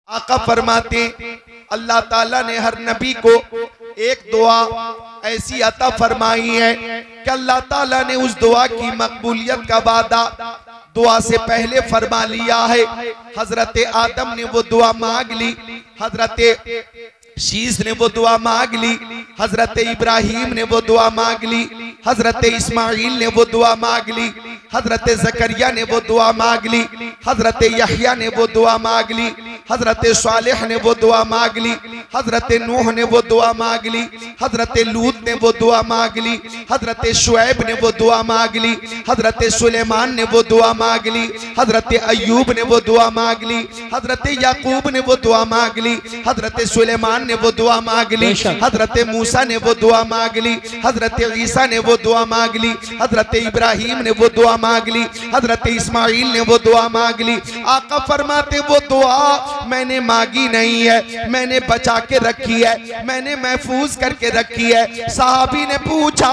आका फरमाते अल्लाह ताला ने हर नबी को एक दुआ ऐसी अता फरमाई है कि अल्लाह ताला ने उस दुआ की मकबूलियत का वादा दुआ से पहले फरमा लिया है। हजरत आदम ने वो दुआ मांग ली, हजरत शीस ने वो दुआ मांग ली, हजरत इब्राहिम ने वो दुआ मांग ली, हजरत इस्माइल ने वो दुआ मांग ली, हजरत जकरिया ने वो दुआ मांग ली, हजरत यहया ने वो दुआ मांग ली, हजरत सालेह ने वो दुआ मांग ली, हजरत नूह ने वो दुआ मांग ली, हजरत लूत ने वो दुआ मांग ली, हजरत शुएब ने वो दुआ मांग ली, हजरत सुलेमान ने वो दुआ मांग ली, हजरत अय्यूब ने वो दुआ मांग ली, हजरत याकूब ने वो दुआ मांग ली, हजरत सुलेमान ने वो दुआ मांग ली, हजरत मूसा ने वो दुआ मांग ली, हजरत ईसा ने वो दुआ मांग ली, हजरत इब्राहिम ने वो दुआ मांग ली, हजरत इस्माइल ने वो दुआ मांग ली। आका फरमाते वो दुआ मैंने मांगी नहीं है, मैंने बचा के रखी है, मैंने महफूज करके रखी है। साहबी ने पूछा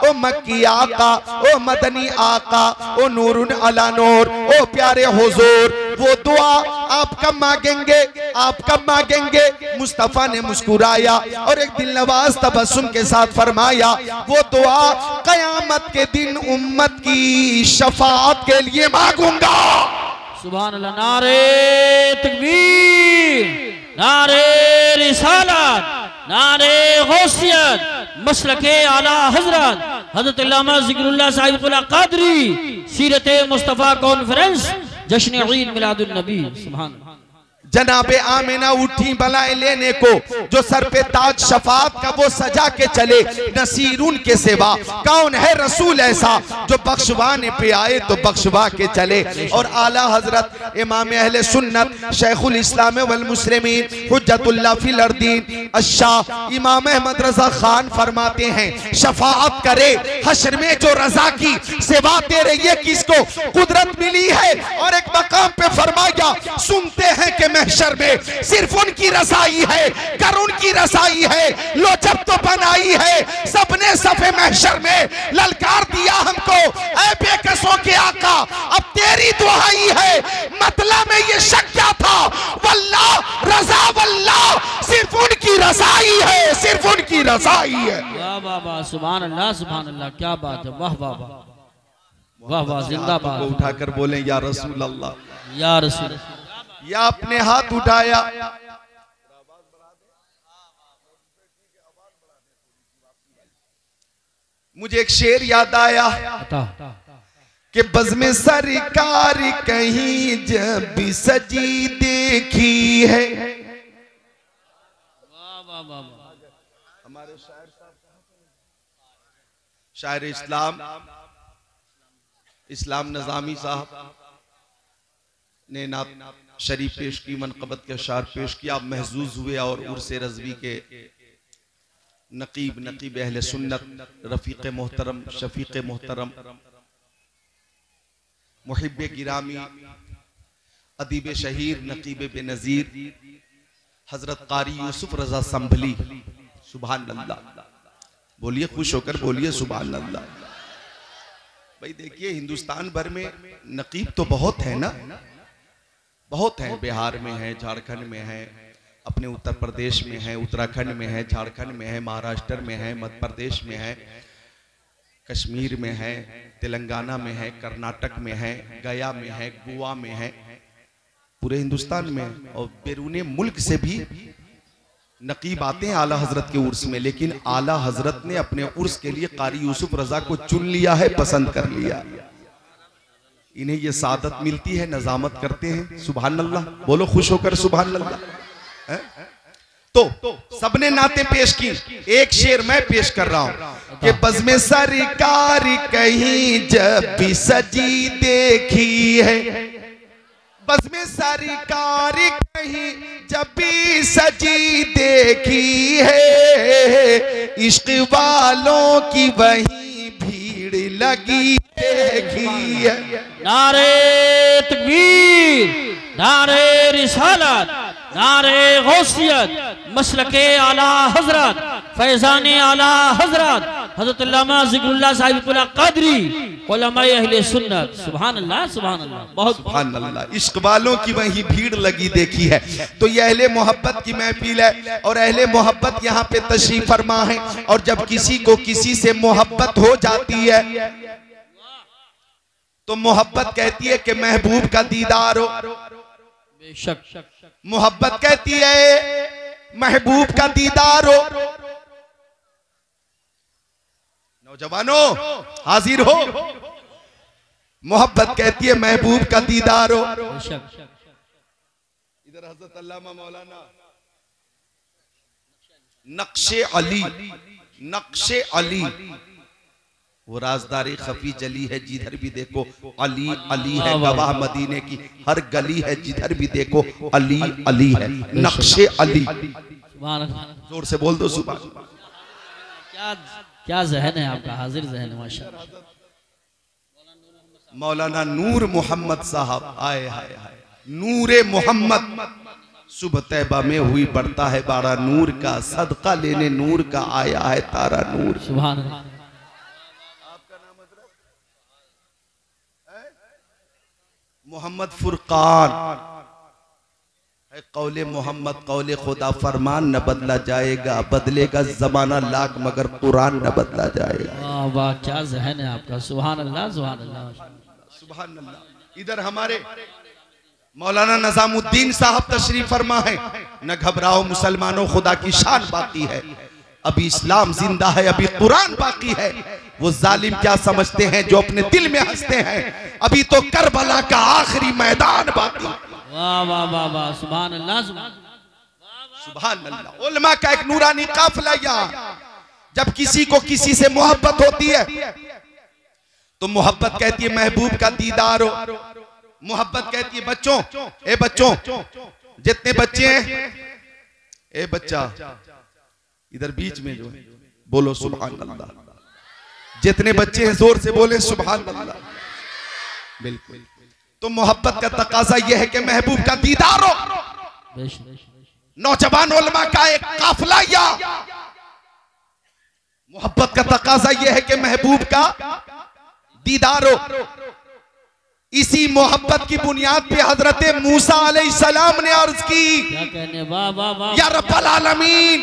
ओ मक्की आका, ओ मदनी आका, ओ नूरुन अला नूर, ओ प्यारे हुजूर वो दुआ आप कब मांगेंगे, आप कब मांगेंगे? मुस्तफा ने मुस्कुराया और एक दिलनवाज तबस्सुम के साथ फरमाया वो दुआ कयामत के दिन उम्मत की शफाअत के लिए मांगूंगा। सुभान अल्लाह। नारे तकबीर, नारे रिसालत, नारे गौसियत, मसलके आला हजरत हजरत अल्लामा ज़िक्रुल्लाह साहिब कुल क़ादरी सीरत मुस्तफ़ा कॉन्फ्रेंस जश्न ईद मिलादुन नबी। सुभान। जनाबे आमिना उठी बलाए लेने को, जो सर पे ताज शफात का वो सजा के चले, नसीरुन के सिवा कौन है रसूल ऐसा जो बख्शवाने पे आए तो बख्शवा के चले। और आला हजरत इमाम अहले सुन्नत शेखुल इस्लाम वल मुस्लिमीन हुज्जतुल्लाह फिल अर्दीन अशाह इमाम अहमद रजा खान फरमाते हैं शफाअत करे हश्र में जो रजा की सिवा तेरे ये किसको कुदरत मिली है। और एक मकाम पे फरमाया सुनते हैं कि महशर में सिर्फ उनकी रसाई है, कर उनकी रसाई है, लो जब तो बनाई है सबने सफे महशर में ललकार दिया हमको ऐ बेकसों के आका अब तेरी दुआई है। मतलब में ये शक क्या था, वल्लाह रजा वल्लाह सिर्फ उनकी रसाई है, सिर्फ उनकी रसाई है। वाह वाह वाह, सुभान अल्लाह, सुभान अल्लाह, क्या बात है, वाह वाह वाह वाह वाह, जिंदाबाद। उठाकर बोले या रसूल अल्लाह, या रसूल, या अपने हाथ उठाया। मुझे एक शेर याद आया कि बज़्म सरकार कहीं जब भी सजी देखी है। हमारे शायर साहब, शायर इस्लाम नज़ामी साहब ने नात शरीफ पेश की, मनक़बत के अशार पेश किया, आप महजूज हुए। और उर्से रज़वी के नकीब अहले सुन्नत रफ़ीक़ मोहतरम शफ़ीक़ मोहतरम मुहिब्बे गिरामी अदीब शहीर नकीब बेनज़ीर हज़रत क़ारी यूसुफ रज़ा संभली, सुभान अल्लाह। बोलिए, खुश होकर बोलिए सुभान अल्लाह। भाई देखिए हिंदुस्तान भर में नकीब तो बहुत है ना, बहुत हैं। बिहार में है, झारखंड में है, अपने उत्तर प्रदेश में है, उत्तराखंड में है, झारखंड में है, महाराष्ट्र में है, मध्य प्रदेश में है, कश्मीर में है, तेलंगाना में है, कर्नाटक में है, गया में है, गोवा में है, पूरे हिंदुस्तान में। और बैरूने मुल्क से भी नकीब आते हैं आला हजरत के उर्स में। लेकिन आला हजरत ने अपने उर्स के लिए क़ारी यूसुफ रजा को चुन लिया है, पसंद कर लिया। इन्हें ये सादत मिलती है, नजामत करते हैं, सुभान अल्लाह। बोलो खुश होकर सुभान अल्लाह। तो सबने नाते पेश की, एक शेर मैं पेश कर रहा हूं कि बज़्म सरकार कहीं जब भी सजी देखी है, बज़्म सरकार कहीं जब भी सजी देखी है, इश्क वालों की वहीं भीड़ लगी देखी है। नारे तकबीर, नारे रिसालत, नारे गौसियत, मसलके आला हजरत, फैजाने आला हजरत हज़रत अल्लामा ज़िक्रुल्लाह साहिब कुला क़ादरी उलमाए अहले सुन्नत। सुभान अल्लाह, सुभान अल्लाह, बहुत सुभान अल्लाह। इश्क वालों की वही भीड़ लगी देखी है। तो ये अहले मोहब्बत की महफिल है और अहले मोहब्बत यहाँ पे तशरीफ फरमा है। और जब किसी को किसी से मोहब्बत हो जाती है तो मोहब्बत कहती है कि महबूब का दीदार हो। बेशक मोहब्बत कहती है महबूब का दीदार हो। नौजवानों हाजिर हो। मोहब्बत कहती है महबूब का दीदार हो। इधर हज़रत अल्लामा मौलाना नक्शे अली, नक्शे अली, वो राजदारी खफी जली है, जिधर भी देखो अली अली है। गवाह मदीने की हर गली है, जिधर भी देखो अली अली है। नक्शे अली, जोर से बोल दो सुभान। क्या जहन है आपका, हाजिर जहन है माशाअल्लाह। मौलाना नूर मोहम्मद साहब आए हाय हाय, नूरे मोहम्मद सुबह तैबा में हुई बढ़ता है बारा नूर का, सदका लेने नूर का आया है तारा नूर। सुभान अल्लाह। आपका नाम मोहम्मद फुरकान है। कौले मोहम्मद कौले खुदा, फरमान न बदला जाएगा, बदलेगा जमाना लाख मगर कुरान न बदला जाएगा। वाह वाह, क्या जहन है आपका। सुभान अल्लाह, सुभान अल्लाह, सुभान अल्लाह। इधर हमारे मौलाना नजामुद्दीन साहब तशरीफ फरमा है। न घबराओ मुसलमानों, खुदा की शान बाकी है, अभी इस्लाम जिंदा है, अभी कुरान बाकी है। वो जालिम क्या समझते हैं जो अपने दिल में हंसते हैं, अभी तो करबला का आखिरी मैदान बाकी। वाह वाह वाह वाह, सुभान अल्लाह, सुभान अल्लाह। उलमा का एक नूरानी काफिला यहाँ, जब किसी को किसी से मोहब्बत होती है तो मोहब्बत कहती है महबूब का दीदार हो। मोहब्बत कहती है बच्चों, ए बच्चों, जितने बच्चे हैं, ए बच्चा इधर बीच में जो है बोलो सुभान अल्लाह। जितने बच्चे हैं जोर से बोले सुभान अल्लाह। बिल्कुल। तो मोहब्बत का तकाजा यह है कि महबूब का दीदार हो। नौजवान उलमा का एक काफिला या मोहब्बत का तकाजा यह है कि महबूब का दीदार हो। इसी मोहब्बत की बुनियाद पे हजरत मूसा अलैहिस्सलाम ने अर्ज की, क्या कहने, वाह वाह वाह, या रब्बल आलमीन,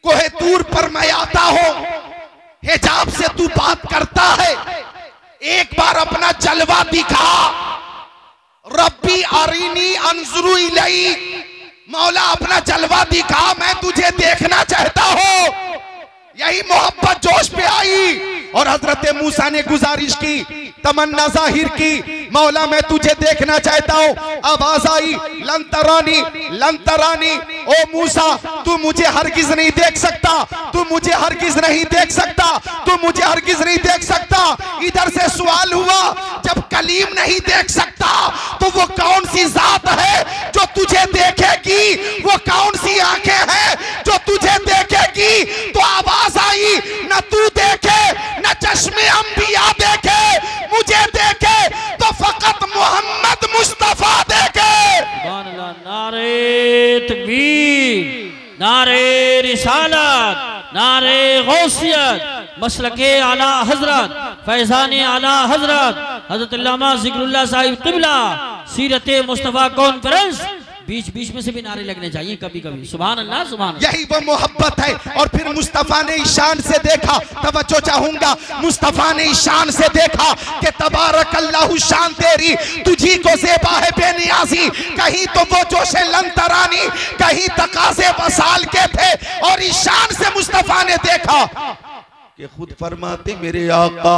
कोहे तूर पर मैं आता हो, हिजाब से तू बात करता है, एक बार अपना जलवा दिखा। रब्बी अरीनी अंजुरु इलैक, मौला अपना जलवा दिखा, मैं तुझे देखना चाहता हूं। यही मोहब्बत जोश पे आई और हजरत मूसा ने गुजारिश की, तमन्ना जाहिर की, मौला मैं तुझे देखना चाहता हूँ। आवाज आई, लन तरानी, लन तरानी, ओ मूसा तू मुझे हरगिज नहीं देख सकता, तू मुझे हरगिज नहीं देख सकता, तू मुझे हरगिज नहीं देख सकता। इधर से सवाल हुआ, जब कलीम नहीं देख सकता तो वो कौन सी जात है जो तुझे देखेगी, वो कौन सी आंखें हैं जो तुझे देखेगी। तो आवाज आई, न तू देखे न चश्मे अंबिया देखे, मुझे देखे तो फकत मोहम्मद मुस्तफा देखे। नारे तकबीर, नारे रिसालत, नारे गौसियत, मसलके आला हजरत, फैजाने आला हजरत हजरत अल्लामा ज़िक्रुल्लाह साहिब क़िबला सीरत मुस्तफ़ा कॉन्फ्रेंस। बीच बीच में से भी नारे लगने चाहिए कभी कभी। सुभान अल्लाह, सुभान अल्लाह। यही वो मोहब्बत है। और फिर मुस्तफा ने ईशान से देखा, तवज्जो चाहूंगा, मुस्तफा ने ईशान से देखा कि तबारक अल्लाह शान तेरी, तुझी को ज़ेबा है बेनियाजी। कहीं तो वो जोशे लंतरानी, कहीं तकाज़े वसाल के थे, और ईशान से मुस्तफा ने देखा कि खुद फरमाते मेरे आका,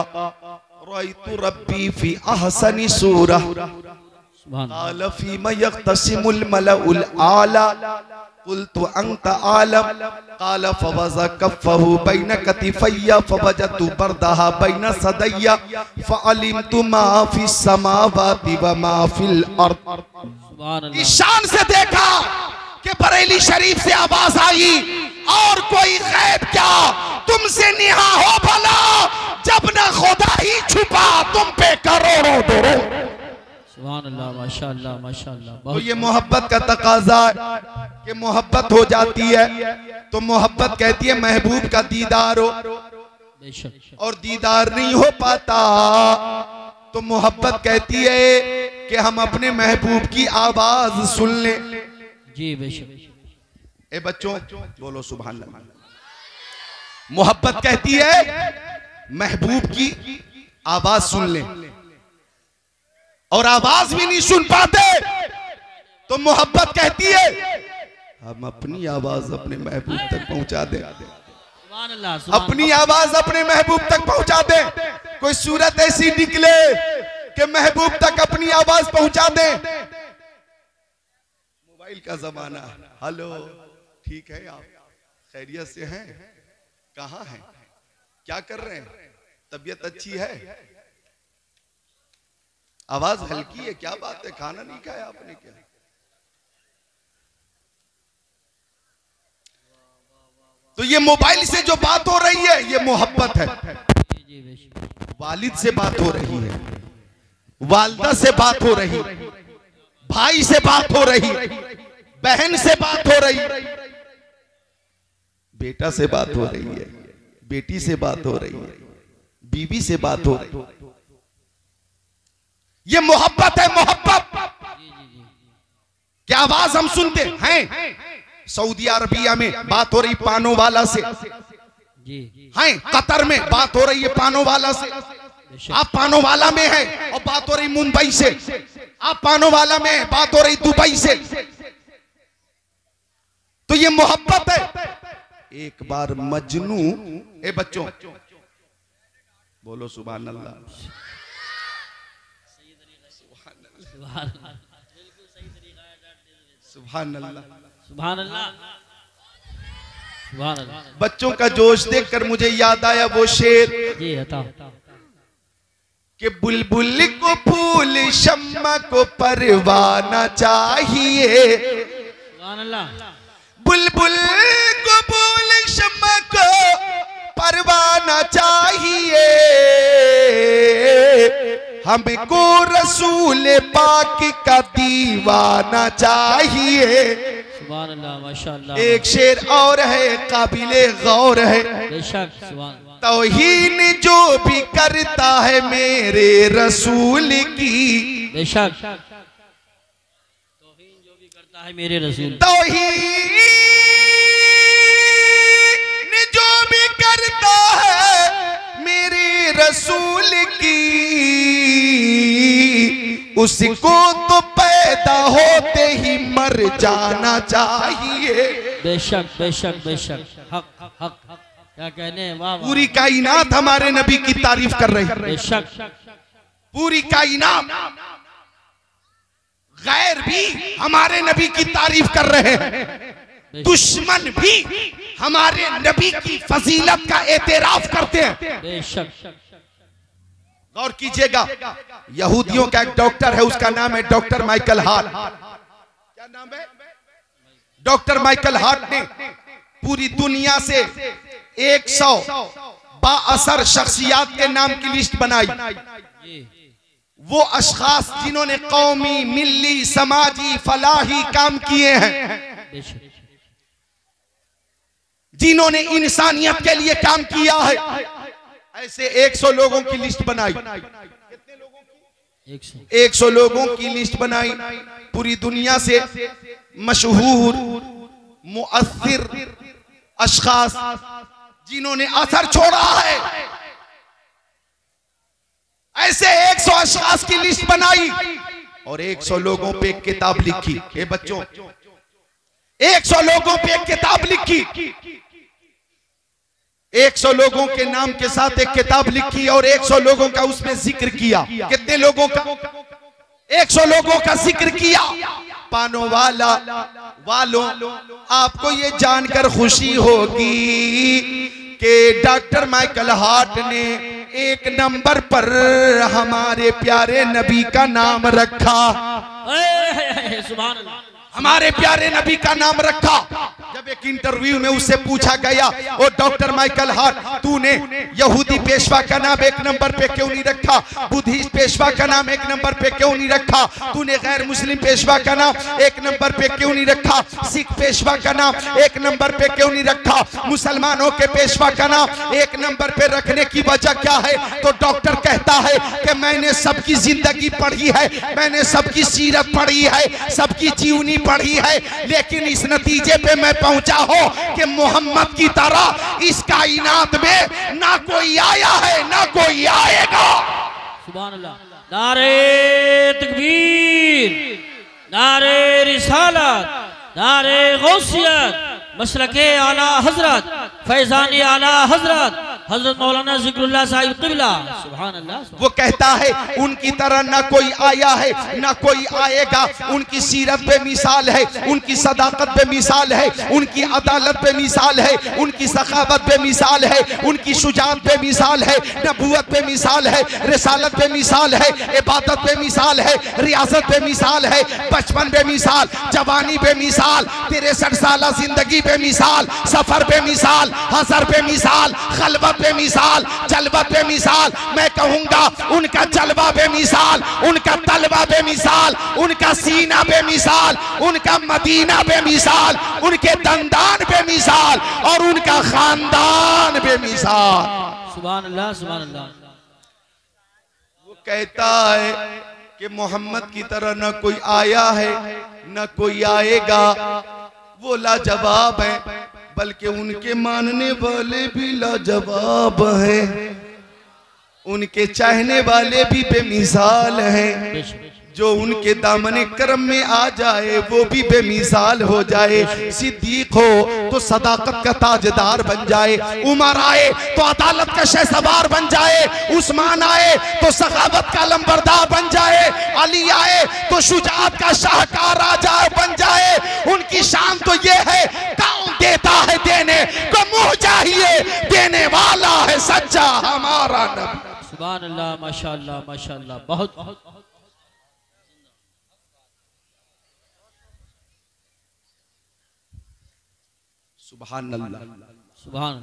रायतु रब्बी फी अहसनी सूरह, क़ाल फ़ीमा यक़्तसिमुल मलउल आला, क़ुल्तु अंत आलम, क़ाल फ़वज़अ कफ़्फ़हु बैन कतिफ़य्या फ़वजदतु बरदहा बैन सदैया फ़अलिमतु मा फ़िस समावाति व मा फ़िल अर्द। ईशान से देखा कि बरेली शरीफ से आवाज आई, और कोई गैब क्या तुमसे निहा हो भला, जब न खुदा ही छुपा तुम पे करोड़ों दरूद। सुभान अल्लाह, माशाअल्लाह, माशाअल्लाह। तो ये मोहब्बत का तकाजा है कि मोहब्बत हो जाती है तो मोहब्बत कहती है महबूब का दीदार हो। बेशक। और दीदार नहीं हो पाता, तो मोहब्बत कहती है कि हम अपने महबूब की आवाज सुन लें। जी बेशक। ए बच्चों बोलो सुभान अल्लाह। मोहब्बत कहती है महबूब की आवाज सुन लें, और आवाज भी नहीं सुन पाते तो मोहब्बत कहती है हम अपनी आवाज अपने महबूब तक पहुंचा दें। सुभान अल्लाह, सुभान अपनी आवाज अपने महबूब तक पहुंचा दें। कोई सूरत ऐसी निकले कि महबूब तक अपनी आवाज पहुंचा दें। मोबाइल का जमाना, हेलो ठीक है, आप खैरियत से हैं, कहाँ हैं, क्या कर रहे हैं, तबीयत अच्छी है, आवाज हल्की है, क्या बात है, खाना नहीं खाया आपने क्या? तो ये मोबाइल से जो बात हो रही है ये मोहब्बत है। जी बेशक। वालिद से बात हो रही है, वालदा से बात हो रही, भाई से बात हो रही, बहन से बात हो रही, बेटा से बात हो रही है, बेटी से बात हो रही है, बीवी से बात हो रही। ये मोहब्बत है, मोहब्बत। क्या आवाज हम सुनते हैं? सऊदी अरबिया में बात हो रही पानो वाला से, जी हैं कतर में बात हो रही है पानो वाला से। आप पानो वाला में है और बात हो रही मुंबई से, आप पानो वाला में है, बात हो रही दुबई से। तो ये मोहब्बत है। एक बार मजनू, ए बच्चों बोलो सुभान अल्लाह, सुभान अल्लाह, सुभान अल्लाह, सुभान अल्लाह। बच्चों का जोश देखकर मुझे याद आया वो शेर जी बताओ। कि बुलबुल को फूल शम्मा को परवाना चाहिए, सुभान अल्लाह। बुलबुल को फूल शम्मा को परवाना चाहिए, हमको रसूल पाक का दीवाना चाहिए। सुभान अल्लाह, माशाअल्लाह। एक शेर और है काबिले गौर है, बेशक। सुभान। तौहीन जो भी करता है मेरे रसूल की, बेशक। तौहीन जो भी करता है मेरे रसूल, तौहीन जो भी करता है मेरे रसूल की, उसको तो पैदा होते ही मर जाना चाहिए। बेशक बेशक बेशक। हक हक हक, क्या कहने, वाह वाह। पूरी कायनात हमारे नबी की तारीफ कर रही है, बेशक। पूरी कायनात, गैर भी हमारे नबी की तारीफ कर रहे हैं, दुश्मन भी हमारे नबी की फजीलत का एतराफ करते हैं। बेशक। गौर कीजिएगा, यहूदियों का एक डॉक्टर है, उसका नाम है डॉक्टर माइकल हार्ट। क्या नाम है? डॉक्टर माइकल हार्ट ने पूरी दुनिया से 100 बाअसर शख्सियात के नाम की लिस्ट बनाई। वो अशखास जिन्होंने कौमी, मिल्ली, समाजी, फलाही काम किए हैं, जिन्होंने इंसानियत के लिए काम किया है, ऐसे 100 लोगों की लिस्ट बनाई। कितने लोगों की? 100 लोगों की लिस्ट बनाई। पूरी दुनिया से मशहूर, मुअस्सिर अशखास जिन्होंने असर छोड़ा है, ऐसे 100 अशखास की लिस्ट बनाई और 100 लोगों पे एक किताब लिखी। ए बच्चों, 100 लोगों पे एक किताब लिखी, 100 लोगों के नाम के साथ एक किताब लिखी और 100 लोगों का उसमें जिक्र किया। कितने लोगों का? 100 लोगों का जिक्र किया। पानो वाला वालों, आपको ये जानकर खुशी होगी कि डॉक्टर माइकल हार्ट ने 1 नंबर पर हमारे प्यारे नबी का नाम रखा। सुभान अल्लाह। हमारे प्यारे नबी का नाम रखा। जब जब एक इंटरव्यू में उससे पूछा गया, ओ डॉक्टर माइकल हार्ट, तूने यहूदी पेशवा का नाम एक नंबर पे क्यों नहीं रखा, बुद्धिस्ट पेशवा का नाम एक नंबर पे क्यों नहीं रखा, तूने गैर मुस्लिम पेशवा का नाम एक नंबर पे क्यों नहीं रखा, सिख पेशवा का नाम एक नंबर पे क्यों नहीं रखा, मुसलमानों के पेशवा का नाम एक नंबर पे रखने की वजह क्या है? तो डॉक्टर कहता है कि मैंने सबकी जिंदगी पढ़ी है, मैंने सबकी सीरत पढ़ी है, सबकी जीवनी पढ़ी है, लेकिन इस नतीजे पे मैं पहुंचा हो कि मोहम्मद की तरह इस कायनात में ना कोई आया है ना कोई आएगा। सुभान अल्लाह। नारे तकबीर, नारे रिसालत, नारे गौसियत, मसलके आला हजरत, फैजानी आला हजरत हजरत मौलाना जिक्रुल्लाह साहिब क़िबला। सुभान अल्लाह। वो कहता है उनकी तरह ना कोई आया है ना कोई आएगा, उनकी सीरत पे मिसाल है, उनकी सदाकत पे मिसाल है, उनकी अदालत पे मिसाल है, उनकी सखावत पे मिसाल है, उनकी शुजाअत पे मिसाल है, नबूवत पे मिसाल है, रिसालत पे मिसाल है, इबादत पे मिसाल है, रियासत पे मिसाल है, बचपन पे मिसाल, जवानी पे मिसाल, 63 साल जिंदगी पे मिसाल, सफर पे मिसाल, हसर पे मिसाल, खलबत पे मिसाल, जलबत पे मिसाल। मैं कहूंगा उनका जलवा पे मिसाल, उनका तलवा पे मिसाल, उनका सीना पे मिसाल, उनका मदीना पे मिसाल, उनके दंदान पे मिसाल और उनका खानदान पे मिसाल। सुभान अल्लाह, सुभान अल्लाह। वो कहता है कि मोहम्मद की तरह न कोई आया है न कोई आएगा, वो लाजवाब है, बल्कि उनके मानने वाले भी लाजवाब हैं, उनके चाहने वाले भी बेमिसाल हैं, जो उनके दामने करम में आ जाए वो भी बेमिसाल हो जाए। सिद्दीक हो तो सदाकत का ताजदार बन जाए, उमर आए तो अदालत का शहसवार बन जाए, उस्मान आए तो सखावत का लंबरदार बन जाए, अली आए तो शुजाअत का शाहकार राजा बन जाए। उनकी शान तो ये है, कौन देता है देने को मुंह चाहिए, देने वाला है सच्चा हमारा नबी। सुभान अल्लाह, माशाअल्लाह, माशाअल्लाह। बहुत सुभान अल्लाह, सुभान।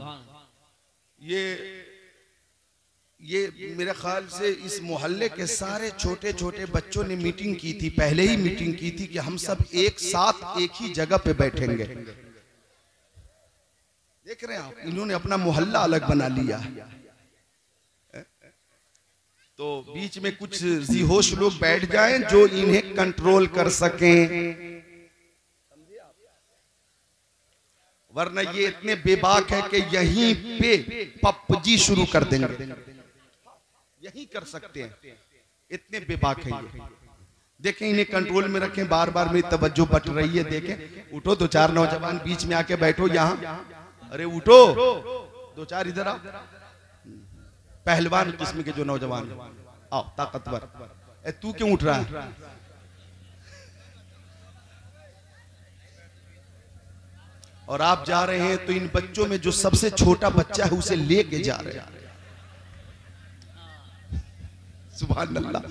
ये मेरे ख्याल से इस मोहल्ले के सारे छोटे छोटे बच्चों ने मीटिंग की थी, पहले ही मीटिंग की थी कि हम सब एक साथ एक ही जगह पे बैठेंगे। देख रहे हैं आप, इन्होंने अपना मोहल्ला अलग बना लिया, तो बीच में कुछ जिहोश लोग बैठ जाएं जो इन्हें कंट्रोल कर सकें, वरना ये इतने बेबाक है कि यहीं पे पबजी शुरू कर देंगे, यही कर सकते हैं, इतने बेबाक है ये। देखें, इन्हें कंट्रोल में रखें, बार बार मेरी तवज्जो बट रही है। देखें, उठो दो चार नौजवान बीच में आके बैठो यहाँ, अरे उठो दो चार इधर आओ, पहलवान किस्म के जो नौजवान आओ, ताकतवर। तू क्यों उठ रहा है? और आप जा रहे हैं तो इन बच्चों में जो सबसे छोटा बच्चा है उसे लेके जा रहे हैं। सुभान अल्लाह।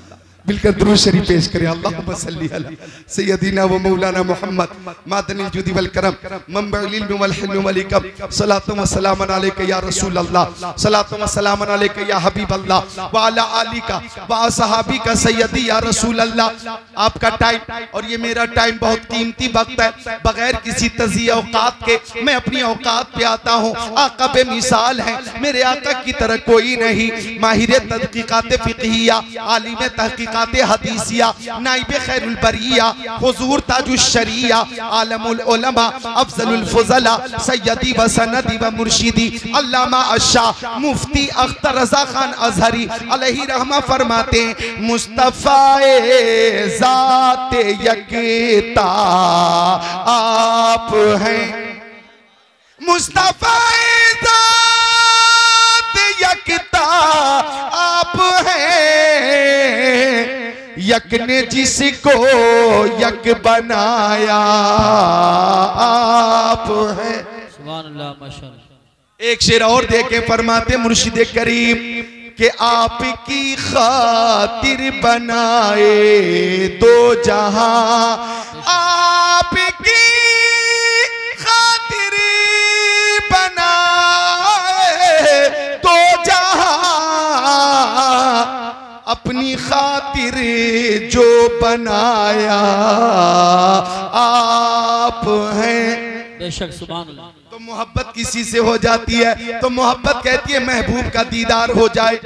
मिलकर दुरूद शरीफ पेश करें। अल्लाहुम्मा सल्ली अला सय्यदिना व मौलाना मुहम्मद मादनिल जुदी वल करम मंबउल इल्म वल हिल्म वल इकम। सलातु व सलाम अलैका या रसूल अल्लाह, सलातु व सलाम अलैका या हबीब अल्लाह व अला आलिका व असहाबिका सय्यदी या रसूल अल्लाह। आपका टाइम और ये मेरा टाइम बहुत कीमती वक्त है, बगैर किसी तज़िया औकात के मैं अपनी औकात पे आता हूँ। आका बेमिसाल है, मेरे आका की तरह कोई नहीं। माहिर तहक़ीक़ात फ़िक़हिया, आलिम तहक़ीक़ात हदीसिया, नाइब खैरुल बरिया, हुजूर ताजुश शरिया, आलमुल उलमा, अफजलुल फुज़ला, सय्यदी व सनदी व मुर्शिदी अल्लामा अशाह मुफ्ती अख्तर रज़ा खान अज़हरी अलैहि रहमा फरमाते हैं, मुस्तफ़ाए ज़ाते यकता आप हैं, मुस्तफ़ाए ज़ाते यकता आप हैं, यक ने जिसको यक बनाया आप है। सुभान अल्लाह, माशाअल्लाह। एक शेर और देके फरमाते मुर्शिद करीम कि आपकी खातिर बनाए दो जहां, आपकी खातिर खातिर जो बनाया आप हैं। बेशक सुभान अल्लाह। तो मोहब्बत किसी से हो जाती है तो मोहब्बत कहती है महबूब का दीदार हो जाए,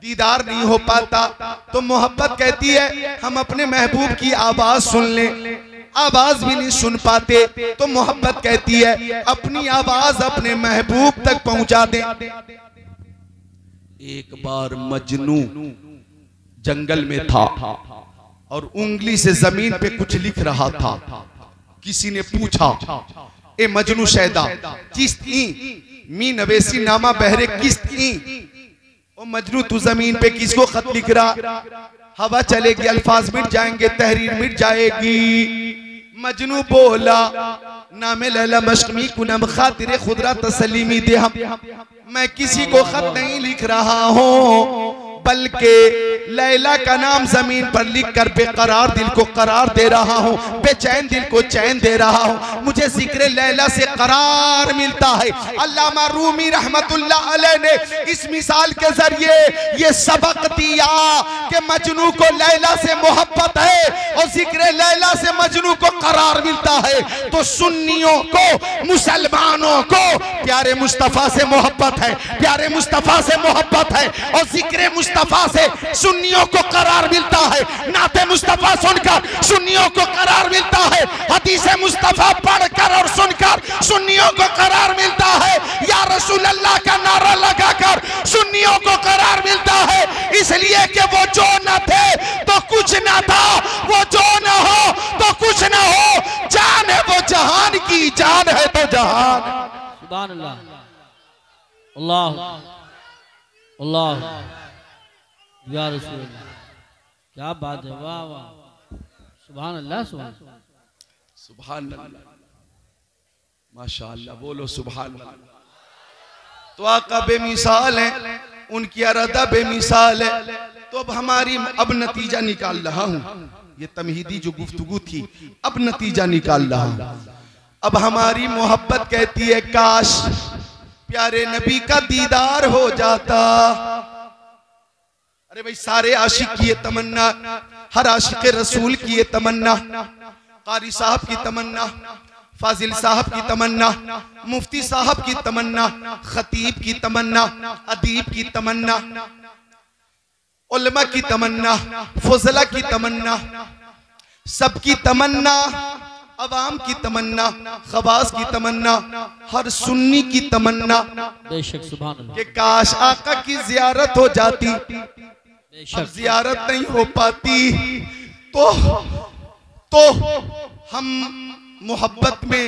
दीदार नहीं हो पाता तो मोहब्बत कहती है हम अपने महबूब की आवाज सुन लें, आवाज भी नहीं सुन पाते तो मोहब्बत कहती है अपनी आवाज अपने महबूब तक पहुंचा दें। एक बार मजनू जंगल में था और उंगली से जमीन पे कुछ लिख रहा था। किसी ने पूछा ए मजनू शैदा किस्त ई मी नवेसी नामा बहरे किस्त ई। ओ मजनू तू जमीन पे किसको खत लिख रहा? हवा चलेगी अल्फाज मिट जाएंगे तहरीर मिट जाएगी। मजनू बोला नामे लैला मशमी कुनम खातिर खुदरा तसलीमी दे हम, मैं किसी को खत नहीं लिख रहा हूँ बल्कि लैला का नाम जमीन पर लिखकर बेकरार दिल को करार दे रहा हूँ, बेचैन दिल को चैन दे रहा हूँ। मुझे जिक्र लैला से करार मिलता है। अल्लामा रूमी रहमतुल्लाह अलैह ने इस मिसाल के जरिए ये सबक दिया कि मजनू को लैला से मोहब्बत है और जिक्र लैला से मजनू को करार मिलता है। तो सुन्नियों को मुसलमानों को प्यारे मुस्तफा से मोहब्बत है, प्यारे मुस्तफा से मोहब्बत है और जिक्र मुस्तफा से सुन्नियों को करार मिलता है। नाते मुस्तफा सुनकर सुन्नियों को करार मिलता है। हदीस मुस्तफा पढ़कर और सुनकर सुन्नियों को करार मिलता है। या रसूल अल्लाह का नारा लगाकर सुन्नियों को करार मिलता है। इसलिए कि वो जो न थे तो कुछ न था, वो जो न हो तो कुछ न हो। जान है वो जहान की, जान है तो जहान। सुभान अल्लाह, अल्लाह अल्लाह या रसूल अल्लाह, क्या बात है, वाह वाह, सुभान अल्लाह सुभान अल्लाह, माशाअल्लाह, बोलो सुभान अल्लाह। तो आका बेमिसाल है, उनकी अरदा बेमिसाल है। तो अब हमारी अब नतीजा निकाल रहा हूँ, ये तमहीदी जो गुफ्तगू थी अब नतीजा निकाल रहा हूँ। अब हमारी मोहब्बत कहती है काश प्यारे नबी का दीदार हो जाता। अरे भाई सारे आशिक की ये तमन्ना, हर आशिक रसूल की ये तमन्ना, कारी साहब की तमन्ना, फाजिल साहब की तमन्ना, मुफ्ती साहब की तमन्ना, खतीब की तमन्ना, अदीब की तमन्ना, उलमा की तमन्ना, फजला की तमन्ना, सबकी तमन्ना, अवाम की तमन्ना, खवास की तमन्ना, हर सुन्नी की तमन्ना बेशक सुभान अल्लाह कि काश आका की जियारत हो जाती। अब जियारत नहीं हो पाती तो हम मोहब्बत में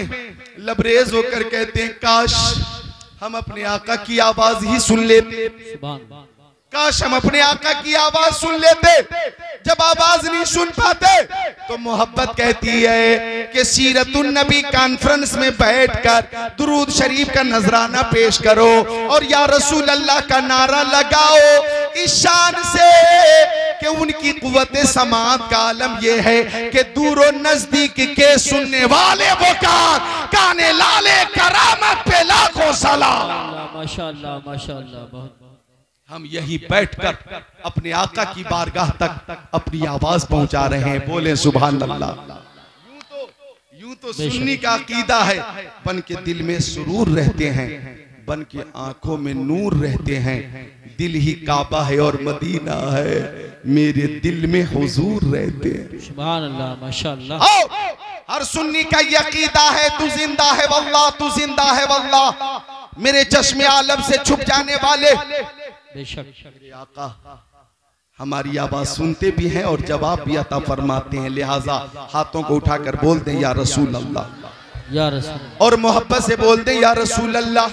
लबरेज होकर कहते हैं काश हम अपने आका की आवाज ही सुन लेते, काश हम अपने आका की आवाज सुन लेते। जब आवाज नहीं सुन पाते तो मोहब्बत कहती है कि सीरतुन नबी कॉन्फ्रेंस में बैठकर दुरूद शरीफ का नजराना पेश करो और या रसूल अल्लाह का नारा लगाओ इस शान से कि उनकी कुव्वते समात का आलम यह है कि दूर नजदीक के सुनने वाले वो काने लाले करामत पे लाखों सलाम। माशाअल्लाह माशाअल्लाह, बहुत हम यही बैठकर अपने आका की बारगाह तक अपनी आवाज पहुंचा रहे हैं। बोले सुभान अल्लाह। यूं तो सुन्नी का अकीदा है, बन के दिल में सुरूर रहते हैं, बन के आंखों में नूर रहते हैं। दिल ही काबा है और मदीना है, मेरे दिल में हुजूर रहते हैं। सुभान अल्लाह माशाअल्लाह। हर सुन्नी का ये अकीदा है तू जिंदा है वल्लाह, तू जिंदा है वल्लाह। मेरे चश्मे आलम से छुप जाने वाले बेशक आका हमारी आवाज सुनते भी हैं और जवाब भी अता फरमाते हैं। लिहाजा हाथों को उठाकर बोल दें या रसूल अल्लाह, या रसूल, और मोहब्बत से बोल दें या रसूल अल्लाह।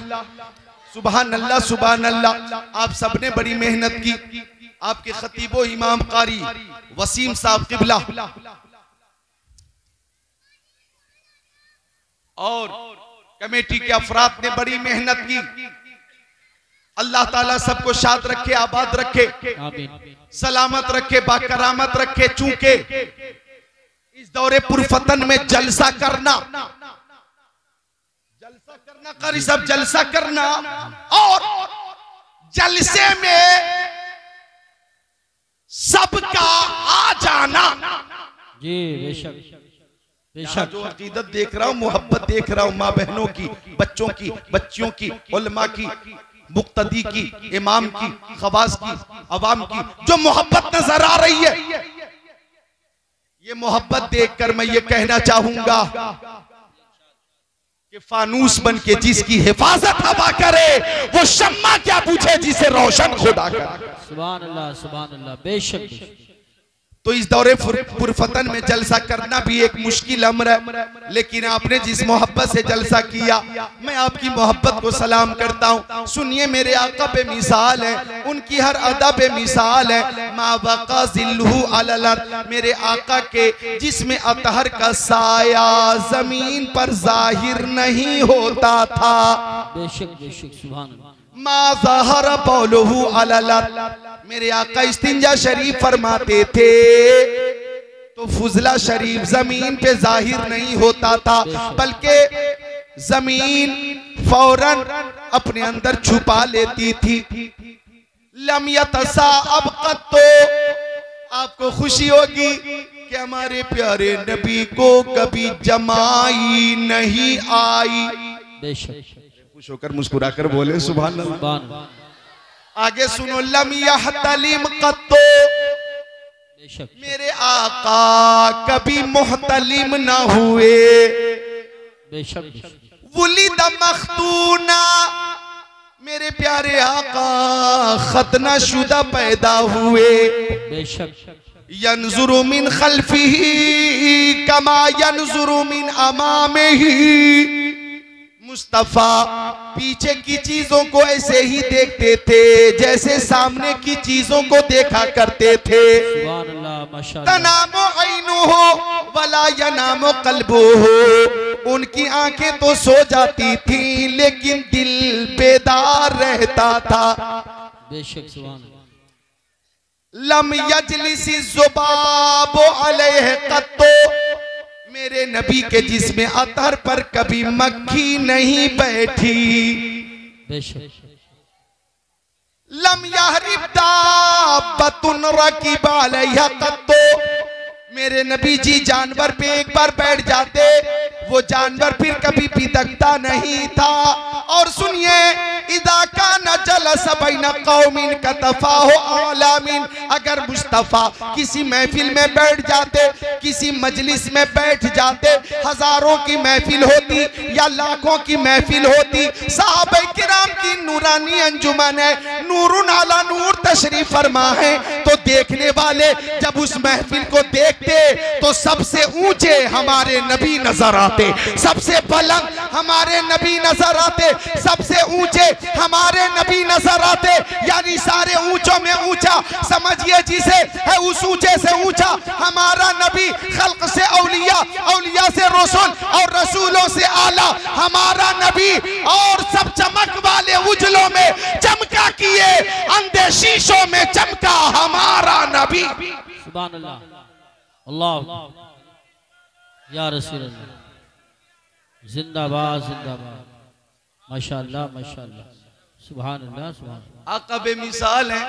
सुभान अल्लाह सुभान अल्लाह। आप सबने बड़ी मेहनत की। आपके खतीबो इमाम कारी वसीम साहब किबला और कमेटी के अफराद ने बड़ी मेहनत की। अल्लाह ताला सबको शाद रखे, आबाद रखे, सलामत रखे, बाकरामत रखे। चूंकि इस दौरे पुरफतन में जलसा करना कारी सब जलसा करना और जलसे में सबका आ जाना। जी बेशक यहाँ बेशक। जो अकीदत देख रहा हूँ, मोहब्बत देख रहा हूँ, माँ बहनों की, बच्चों की, बच्चियों की, उलमा की, मुक्तदी की, इमाम की, खवास की, अवाम की, जो मोहब्बत नजर आ रही है, ये मोहब्बत देखकर मैं ये कहना चाहूंगा कि फानूस बन के जिसकी हिफाजत हवा करे, वो शम्मा क्या पूछे जिसे रोशन खुदा करे। सुभान अल्लाह बेशक बेशक। तो इस दौरे पुरफतन में जलसा करना भी एक मुश्किल अमर है, लेकिन आपने जिस मोहब्बत से जलसा किया, मैं आपकी मोहब्बत को सलाम करता हूँ। सुनिए, मेरे आका पे मिसाल है, उनकी हर अदा पे मिसाल है। मा वक़ा ज़िल्लुहु अलल अर्द, मेरे आका के जिसमें अतहर का साया जमीन पर जाहिर नहीं होता था। बेशक बेशक सुभान अल्लाह। मा ज़हर बौलुहु अलल अर्द, मेरे आका इस्तिंजा शरीफ फरमाते थे तो फुजला शरीफ जमीन पे जाहिर नहीं होता था, बल्कि जमीन फौरन अपने अंदर छुपा लेती थी। लम यतसा अब तो आपको खुशी होगी कि हमारे प्यारे नबी को कभी जमाई नहीं आई। बेशक खुश होकर मुस्कुराकर बोले सुभान अल्लाह। सुभान अल्लाह। आगे सुनो, लम यहतलिम कत्तो, बेशक मेरे आका कभी मुहतलिम ना हुए। बेशक बेशक। वुलिद मख्तूना, मेरे प्यारे आका खतना शुदा पैदा हुए। बेशक। यंजुरु मिन खल्फिही कमा यंजुरु मिन अमामिही, मुस्तफा पीछे की चीजों को ऐसे ही देखते थे जैसे सामने की चीजों को देखा करते थे। सुभान अल्लाह माशाअल्लाह। तनामो ऐनुहु वला यनामो कल्बुहु, उनकी आंखें तो सो जाती थी लेकिन दिल बेदार रहता था। बेशक सुभान अल्लाह। लम यजलिसी ज़ुबाबु अलैहि कत्तो, मेरे नबी के जिसमें अतर पर कभी मक्खी नहीं बैठी। बेशक। लम यहरिब दाब्बतुन रकीब अलैहा कत्तो, मेरे नबी जी जानवर पे एक बार बैठ जाते, वो जानवर फिर कभी बिदकता नहीं था। और सुनिए, इदा काना जलस बैना कौमिन कतफाहु आलामिन, अगर मुस्तफा किसी महफिल में बैठ जाते, किसी मजलिस में बैठ जाते, हजारों की महफिल होती या लाखों की महफिल होती, सहाबा किराम की नूरानी अंजुमन है, नूरुन अला नूर तशरीफ फरमा है, तो देखने वाले जब उस महफिल को देखते तो सबसे ऊंचे हमारे नबी नजर आते, सबसे बुलंद हमारे नबी नजर आते, सबसे ऊंचे हमारे नबी नजर आते। यानी सारे ऊंचों में ऊंचा समझिए जिसे है, उस ऊंचे से ऊंचा हमारा नबी। खल्क से औलिया, औलिया से रसूल और रसूलों से आला हमारा नबी। और सब चमक वाले उजलों में चमका किए, अंधे शीशों में चमका हमारा नबी। सुभान अल्लाह। अल्लाह या रसूल अल्लाह, जिंदाबाद जिंदाबाद। माशाअल्लाह माशाअल्लाह। सुभान अल्लाह सुभान अल्लाह। आका बेमिसाल है,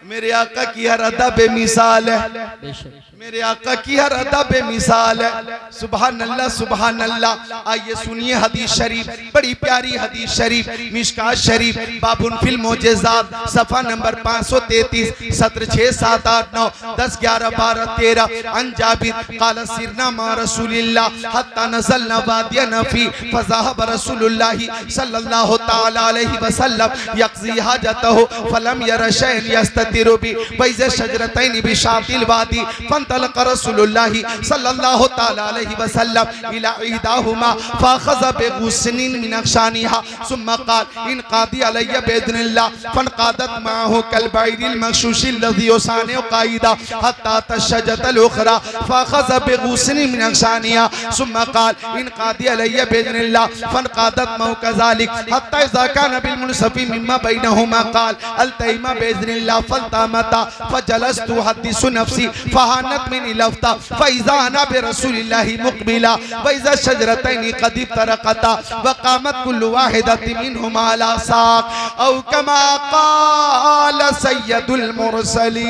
मेरे आका की हर अदा बेमिसाल है, बेशक मेरे आका की हर अदा बेमिसाल है। सुभान अल्लाह सुभान अल्लाह। आइए सुनिए हदीस शरीफ, बड़ी प्यारी हदीस शरीफ, मिशकात शरीफ, बाबुन फिल मोजेज़ात, सफ़ा नंबर 533, सत्र 6 7 8 9 10 11 12 13। अन जाबिर क़ाल सिरना मा रसूलिल्लाह हत्ता नज़लना वादिया नफ़ी फ़ज़हब रसूलुल्लाह सल्लल्लाहु तआला अलैहि वसल्लम यक़ज़ी हाजतहु फलम यरा शैअन यस्ततिरु बि बैज़ शजरतैन बिशातिल वादी फंतलक़ रसूलुल्लाह सल्लल्लाहु तआला अलैहि वसल्लम इला इहदाहुमा फ़अख़ज़ बिग़ुस्निन मिन अग़शानिहा सुम्मा क़ाल इन क़ादी अलैया बिइज़्निल्लाह फ़नक़ादत मअहु कल बैरिल मग़शूशिल लज़ी युसानिउ क़ाइदा हत्ता तशज्जतल उख़रा फ़अख़ज़ बिग़ुस्निन मिन अग़शानिहा सुम्मा क़ाल इन क़ादी अलैया बिइज़्निल्लाह फ़नक़ादत मअहु कज़ालिक हत्ता इज़ा कान बिल मुनसफ़ी मिम्मा बैनहुमा क़ाल अल्तैमा बिइज़्निल्लाह फल्तामता फजलस्तु हदिसु नफ्सी फहानत मिनी लफ्ता फइज़ा अना बिरसूलिल्लाहि मुक़बिला वइज़ा शजरतैनि क़द इफ्तरक़ता वक़ामत कुल्लु वाहिदतिन मिनहुमा अला साक़ औ कमा क़ाल सय्यदुल मुरसलीन।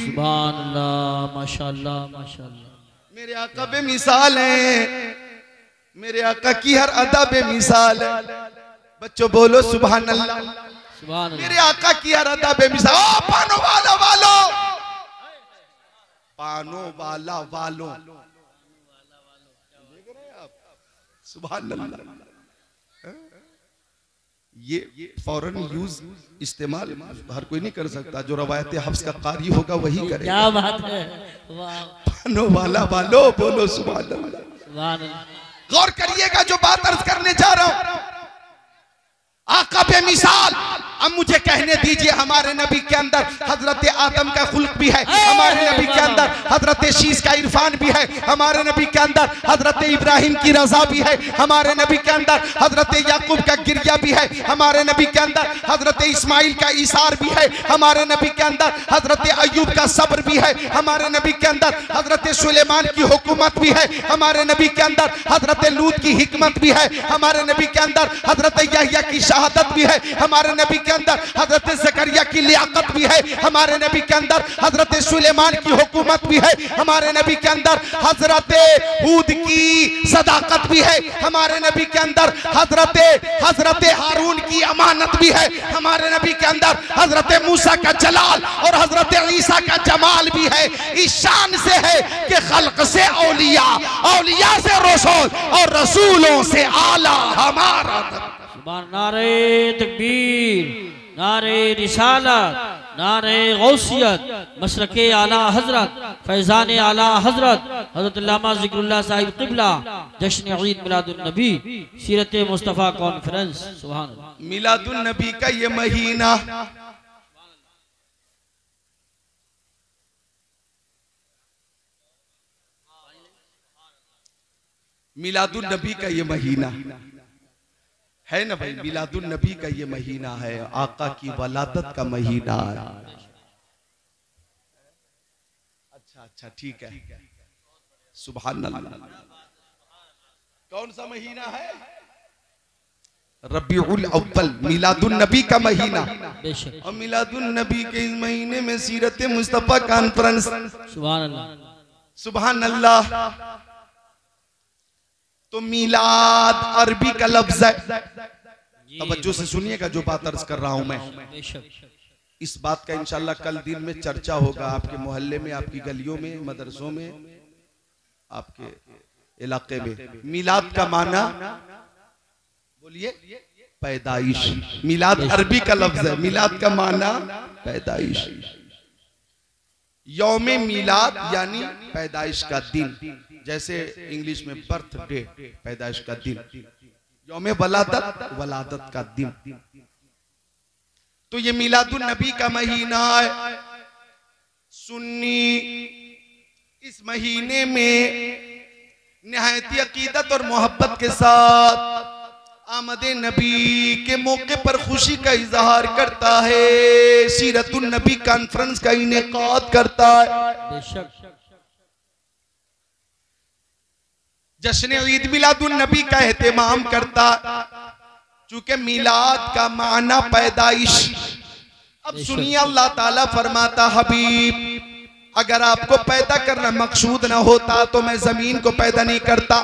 सुभान अल्लाह, माशाअल्लाह माशाअल्लाह। मेरे आका बेमिसाल है, मेरे आका की हर अदा बेमिसाल है। बच्चों बोलो सुभान अल्लाह। सुभान मेरे आका की हर अदा बेमिसाल। ओ पानो वाला वालो, पानो वाला वालो, देख रहे हैं आप? सुभान अल्लाह। ये फौरन यूज इस्तेमाल हर कोई नहीं कर सकता, जो रवायत हफ्स का कारी होगा वही करे। क्या बात है, वाह। पानो वाला वालो, बोलो सुभान अल्लाह। सुभान अल्लाह। गौर करिएगा जो बात अर्ज करने जा रहा हूं, आका बेमिसाल। अब मुझे कहने दीजिए, हमारे नबी के अंदर हजरत आदम का खुल्क भी है, हमारे नबी के अंदर हजरत शीश का इरफान भी है, हमारे नबी के अंदर हजरत इब्राहिम की रजा भी है, हमारे नबी के अंदर हजरत याकूब का गिरिया भी है, हमारे नबी के अंदर हजरत इस्माइल का इशार भी है, हमारे नबी के अंदर हजरत अय्यूब का सब्र भी है, हमारे नबी के अंदर हजरत सुलेमान की हुकूमत भी है, हमारे नबी के अंदर हजरत लूत की हिकमत भी है, हमारे नबी के अंदर हजरत यहया की शहादत भी है, हमारे नबी के अंदर हजरत ज़करिया की लियाकत भी है, हमारे नबी के अंदर हजरत सुलेमान की हुकूमत भी है, हमारे नबी के अंदर हजरत हूद की सदाकत भी है, हमारे नबी के अंदर हजरत हारून की अमानत भी है, हमारे नबी के अंदर हजरत मूसा का जलाल और हजरत ईसा का जमाल भी है। इस शान से है कि खल्क से औलिया, औलिया से रसूल और रसूलों से आला हमारा। नारे तकबीर, नारे रिसालत, नारे गौसियत, मसलके आला हजरत, फैजान आला हजरत हजरत अल्लामा ज़िक्रुल्लाह साहिब क़िबला, जश्न ईद मिलादुन नबी, सीरत मुस्तफ़ा कॉन्फ्रेंस। सुभान अल्लाह। मिलादुन नबी का ये महीना मिलादुन नबी का ये महीना है ना भाई, मिलादुन नबी का ये महीना है, आका की वलादत का महीना है। अच्छा ठीक है, सुभान अल्लाह। कौन सा महीना है? रबीउल अव्वल, मिलादुन नबी का महीना। और मिलादुन नबी के इस महीने में सीरत मुस्तफा कॉन्फ्रेंस। सुभान अल्लाह, सुभान अल्लाह। तो मिलाद अरबी का लफ्ज है, तवज्जो से सुनिएगा जो बात अर्ज कर रहा हूं मैं। इस बात का इंशाल्लाह कल दिन में चर्चा होगा, आपके मोहल्ले में, आपकी गलियों में, मदरसों में, आपके इलाके में। मिलाद का माना बोलिए पैदाइश। मिलाद अरबी का लफ्ज है, मिलाद का माना पैदाइश। यौमे मिलाद यानी पैदाइश का दिन, जैसे इंग्लिश में बर्थडे, पैदाइश का दिन। यौमे वलादत, वलादत का दिन। तो ये मिलादुन नबी का महीना है। सुन्नी इस महीने में निहायती अकीदत और मोहब्बत के साथ आमदे नबी के मौके पर खुशी का इजहार करता है, सीरतुन नबी कॉन्फ्रेंस का इनेकाद करता है, जश्न ईद मिलादुन नबी का एहतमाम करता। चूंकि मिलाद का माना पैदाइश। अब सुनिए, अल्लाह ताला फरमाता, हबीब अगर आपको पैदा करना मकसूद ना होता तो मैं जमीन को पैदा नहीं करता,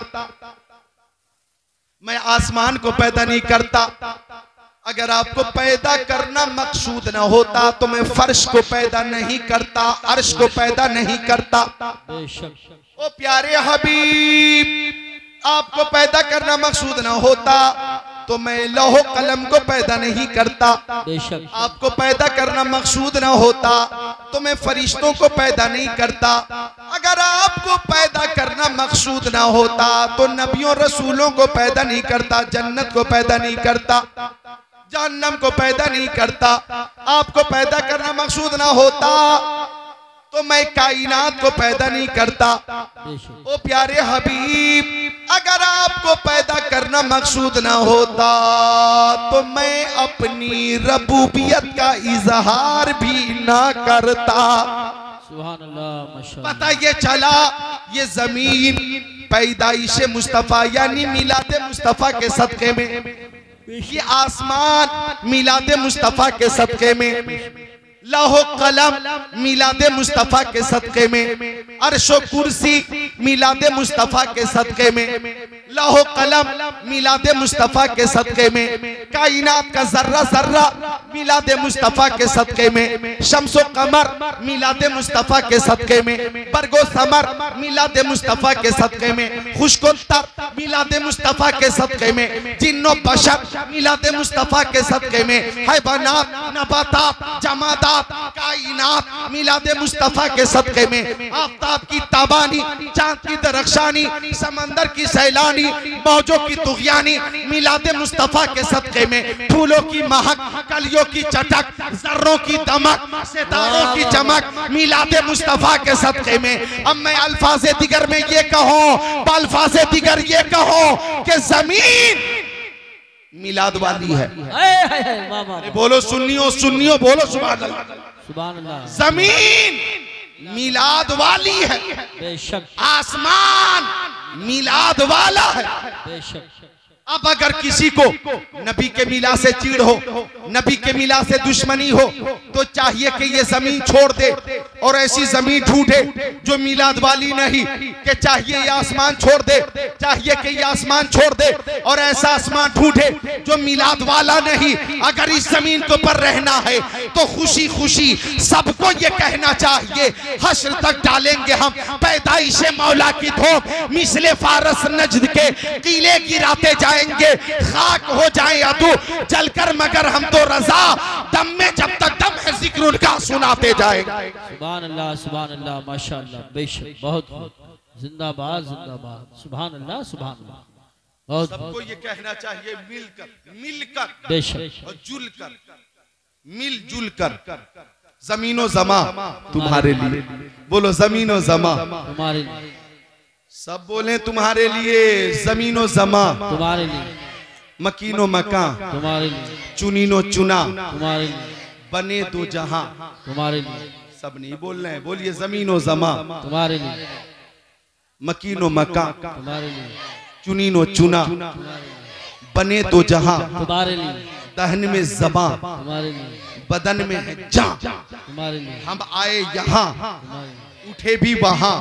मैं आसमान को पैदा नहीं करता। अगर आपको पैदा करना मकसूद ना होता तो मैं फर्श को पैदा नहीं करता, अर्श को पैदा नहीं करता। ओ प्यारे हबीब, आपको पैदा करना मकसूद ना होता तो मैं लौह कलम को पैदा नहीं करता। आपको पैदा करना मकसूद ना होता तो मैं फरिश्तों को पैदा नहीं करता। अगर आपको पैदा करना मकसूद ना होता तो नबियों रसूलों को पैदा नहीं करता, जन्नत को पैदा नहीं करता, जहन्नम को पैदा नहीं करता। आपको पैदा करना मकसूद ना होता तो मैं कायनात को पैदा नहीं करता। ओ प्यारे हबीब, अगर आपको पैदा करना मकसूद ना होता तो मैं अपनी रबूबियत का इजहार भी ना करता। सुभान अल्लाह, माशाअल्लाह। पता ये चला ये जमीन पैदाइश मुस्तफा यानी मिलादे मुस्तफा के सदके में, ये आसमान मिलादे मुस्तफा के सदके में, लाहो कलम मिलादे मुस्तफा के सदके में, अर्शो कुर्सी मिलादे मुस्तफा के सदके में, लाहो कलम मिलादे मुस्तफा के सदके में, कायनात का जर्रा जर्रा मिलादे मुस्तफा के सदके में, शम्सो कमर मिलादे मुस्तफा के सदके में, बरगो समर मिलादे मुस्तफा के सदके में, खुशकोतर मिलादे मुस्तफा के सदके में, जिन्नो बशर मिलादे मुस्तफा के सदके में, हैवानात नबातात जमादात कायनात मिलादे मुस्तफा के सदके में, आफताब की ताबानी चांद की दरख्शानी समंदर की सैलानी मौजों की तुग़यानी मिलादे मुस्तफा के सदके में, फूलों की महक कलियों की चटक जर्रों की दमक सितारों की चमक मिलादे मुस्तफा के सदके में। अब मैं अल्फाज़े दिगर में ये कहूँ, अल्फाज़े दिगर ये कहूँ कि जमीन मिलाद वाली है। बोलो सुन्नियों सुन्नियों बोलो सुभान अल्लाह, सुभान अल्लाह। जमीन मिलाद वाली है, बेशक। आसमान मिलाद वाला है, बेशक। अब अगर किसी को नबी के मिला से चिढ़ हो, नबी के मिला से दुश्मनी हो, तो चाहिए कि ये जमीन छोड़ दे और ऐसी जमीन ढूंढे जो मिलाद वाली नहीं, कि चाहिए ये आसमान छोड़ दे, चाहिए कि ये आसमान छोड़ दे और ऐसा आसमान ढूंढे जो मिलाद वाला नहीं। अगर इस जमीन के ऊपर रहना है तो खुशी खुशी सबको ये कहना चाहिए, हश्र तक डालेंगे हम पैदाइश मौला की धूप, मिसले फारस नजद के किले गिराते जाएंगे, खाक हो जाए अदू जलकर मगर हम तो रजा, दम में जब तक दम है जिक्र उनका सुनाते जाएंगे। सुभान अल्लाह, सुभान अल्लाह, माशाअल्लाह, बेशक। बहुत जिंदाबाद जिंदाबाद, सुभान अल्लाह, सुभान अल्लाह। बहुत सबको ये कहना चाहिए मिलकर मिलकर बेशक और जुलकर, मिलजुल कर। जमीनो जमा तुम्हारे लिए, बोलो जमीनो जमा तुम्हारे लिए, सब बोले तुम्हारे लिए, जमीनो जमा तुम्हारे लिए, मकीनो मकां तुम्हारे लिए, चुनीनो चुना तुम्हारे लिए, बने दो जहां तुम्हारे लिए, सब नहीं बोल रहे हैं, बोलिए जमीनो जमा तुम्हारे लिए, मकीनो मकां तुम्हारे लिए, चुनीनो चुना बने दो जहां, तुम्हारे लिए, दहन में ज़बां तुम्हारे लिए, बदन में है जान, तुम्हारे लिए, हम आए यहाँ तुम्हारे लिए, उठे भी वहां।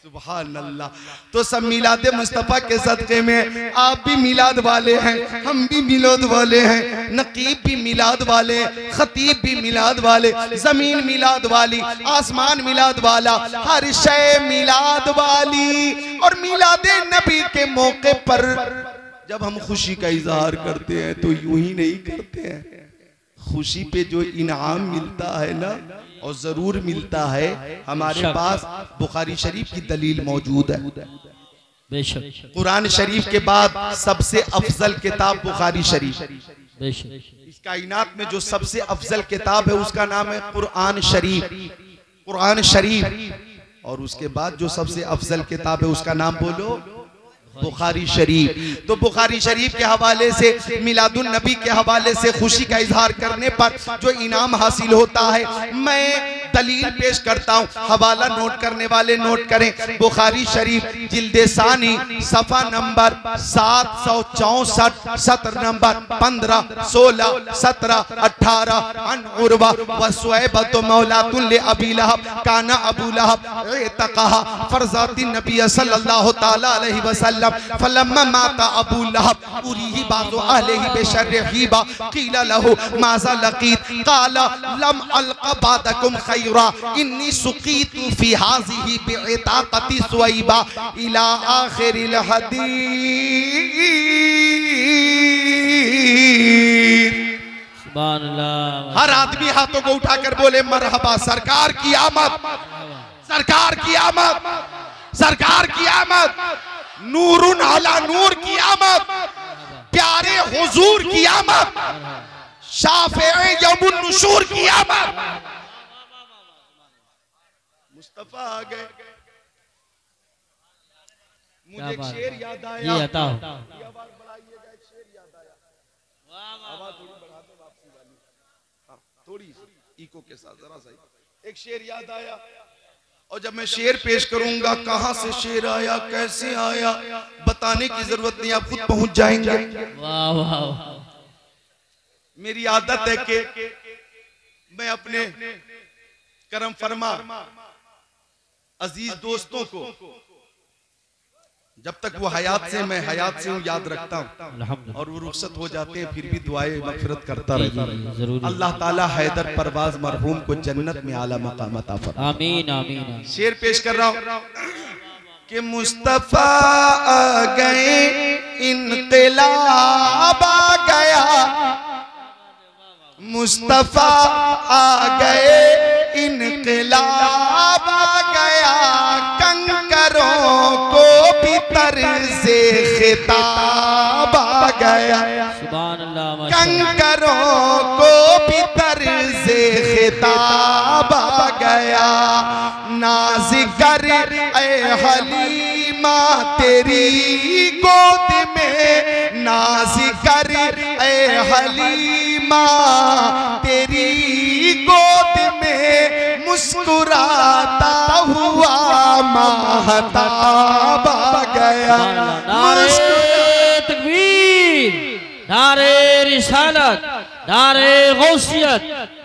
सुभान अल्लाह। तो सब मिलाद मुस्तफ़ा के सदक़े में, आप भी मिलाद वाले हैं, हम भी मिलाद वाले हैं, नकीब भी मिलाद वाले, खतीब भी मिलाद वाले, जमीन मिलाद वाली, आसमान मिलाद वाला, हर शय मिलाद वाली। और मिलाद नबी के मौके पर जब हम खुशी का इजहार करते हैं तो यूं ही नहीं करते हैं, खुशी पे जो इनाम मिलता है ना, और जरूर मिलता है। हमारे पास बुखारी शरीफ की दलील मौजूद है, बेशक। कुरान शरीफ के बाद सबसे अफजल किताब बुखारी शरीफ, बेशक। इस कायनात में जो सबसे अफजल किताब है उसका नाम है कुरान शरीफ, कुरान शरीफ। और उसके बाद जो सबसे अफजल किताब है उसका नाम बोलो, बुखारी शरीफ। तो बुखारी शरीफ के हवाले से, मिलादुन नबी के हवाले से खुशी का इजहार करने पर जो इनाम हासिल होता है, मैं दलील पेश करता हूँ, हवाला नोट करने वाले नोट करें। बुखारी शरीफ जिल्दे सानी सफा नंबर 764, सत्र नंबर 15, 16, 17, 18। अन उर्वा व सुहैबत मौलातुन ले अबी लहब काना अबू लहब इतक़हा फरज़ाति नबी सल्लल्लाहु तआला अलैहि वसल्लम फलम्मा माता अबू लहब उरीही बाज़ु अहलिही बिशर्रिहीबा क़ीला लहू माज़ा लक़ीत क़ाला लम अलक़ा बादकुम खैरा इन्नी सुक़ीतु फ़ी हाज़िही बिइताक़ति सुवैबा इला आख़िरिल हदीस। सुभान अल्लाह। हर आदमी हाथों को उठाकर बोले मरहबा, सरकार की आमद, सरकार की आमद, सरकार की आमद, नूरुन अला नूर की आमद, प्यारे हुजूर की आमद, शाफ़िए यौमुन नुशूर की आमद। मुस्तफा आ गए। मुझे एक क्या शेर बात। याद आया। ये अता हो। आवाज बढ़ाइएगा, एक शेर याद आया। आवाज थोड़ी बढ़ा दो वापसी वाली। हाँ, थोड़ी इको के साथ जरा सा। एक शेर याद आया और जब मैं शेर पेश करूंगा कहां से शेर आया, कैसे आया, बताने की जरूरत नहीं, आप खुद पहुंच जाएंगे। वाह वाह वाह। मेरी आदत है कि मैं अपने करम फरमा अजीज दोस्तों को जब तक वो हयात से, मैं हयात से हूँ, याद रखता हूँ, और वो रुखसत हो जाते हैं फिर भी दुआएं मगफिरत करता रहता हूँ। अल्लाह ताला हैदर परवाज मरहूम को जन्नत में आला मकाम अता फरमाए। आमीन आमीन। शेर पेश कर रहा हूँ कि मुस्तफा आ गए, इनक़िलाब आ गया, मुस्तफा आ गए, इनक़िलाब आ गया, कंकरों को भी तर्ज़े खिताब आ गया, सुभान अल्लाह। कंकरों को भी तर्ज़े खिताब आ गया, नाज़ कर ऐ हलीमा तेरी गोद में, नाज़ कर ऐ हलीमा तेरी गोद में, मुस्कुराता हुआ महताब आ गया। नारे तकबीर, नारे रिसालत, नारे गौसियत,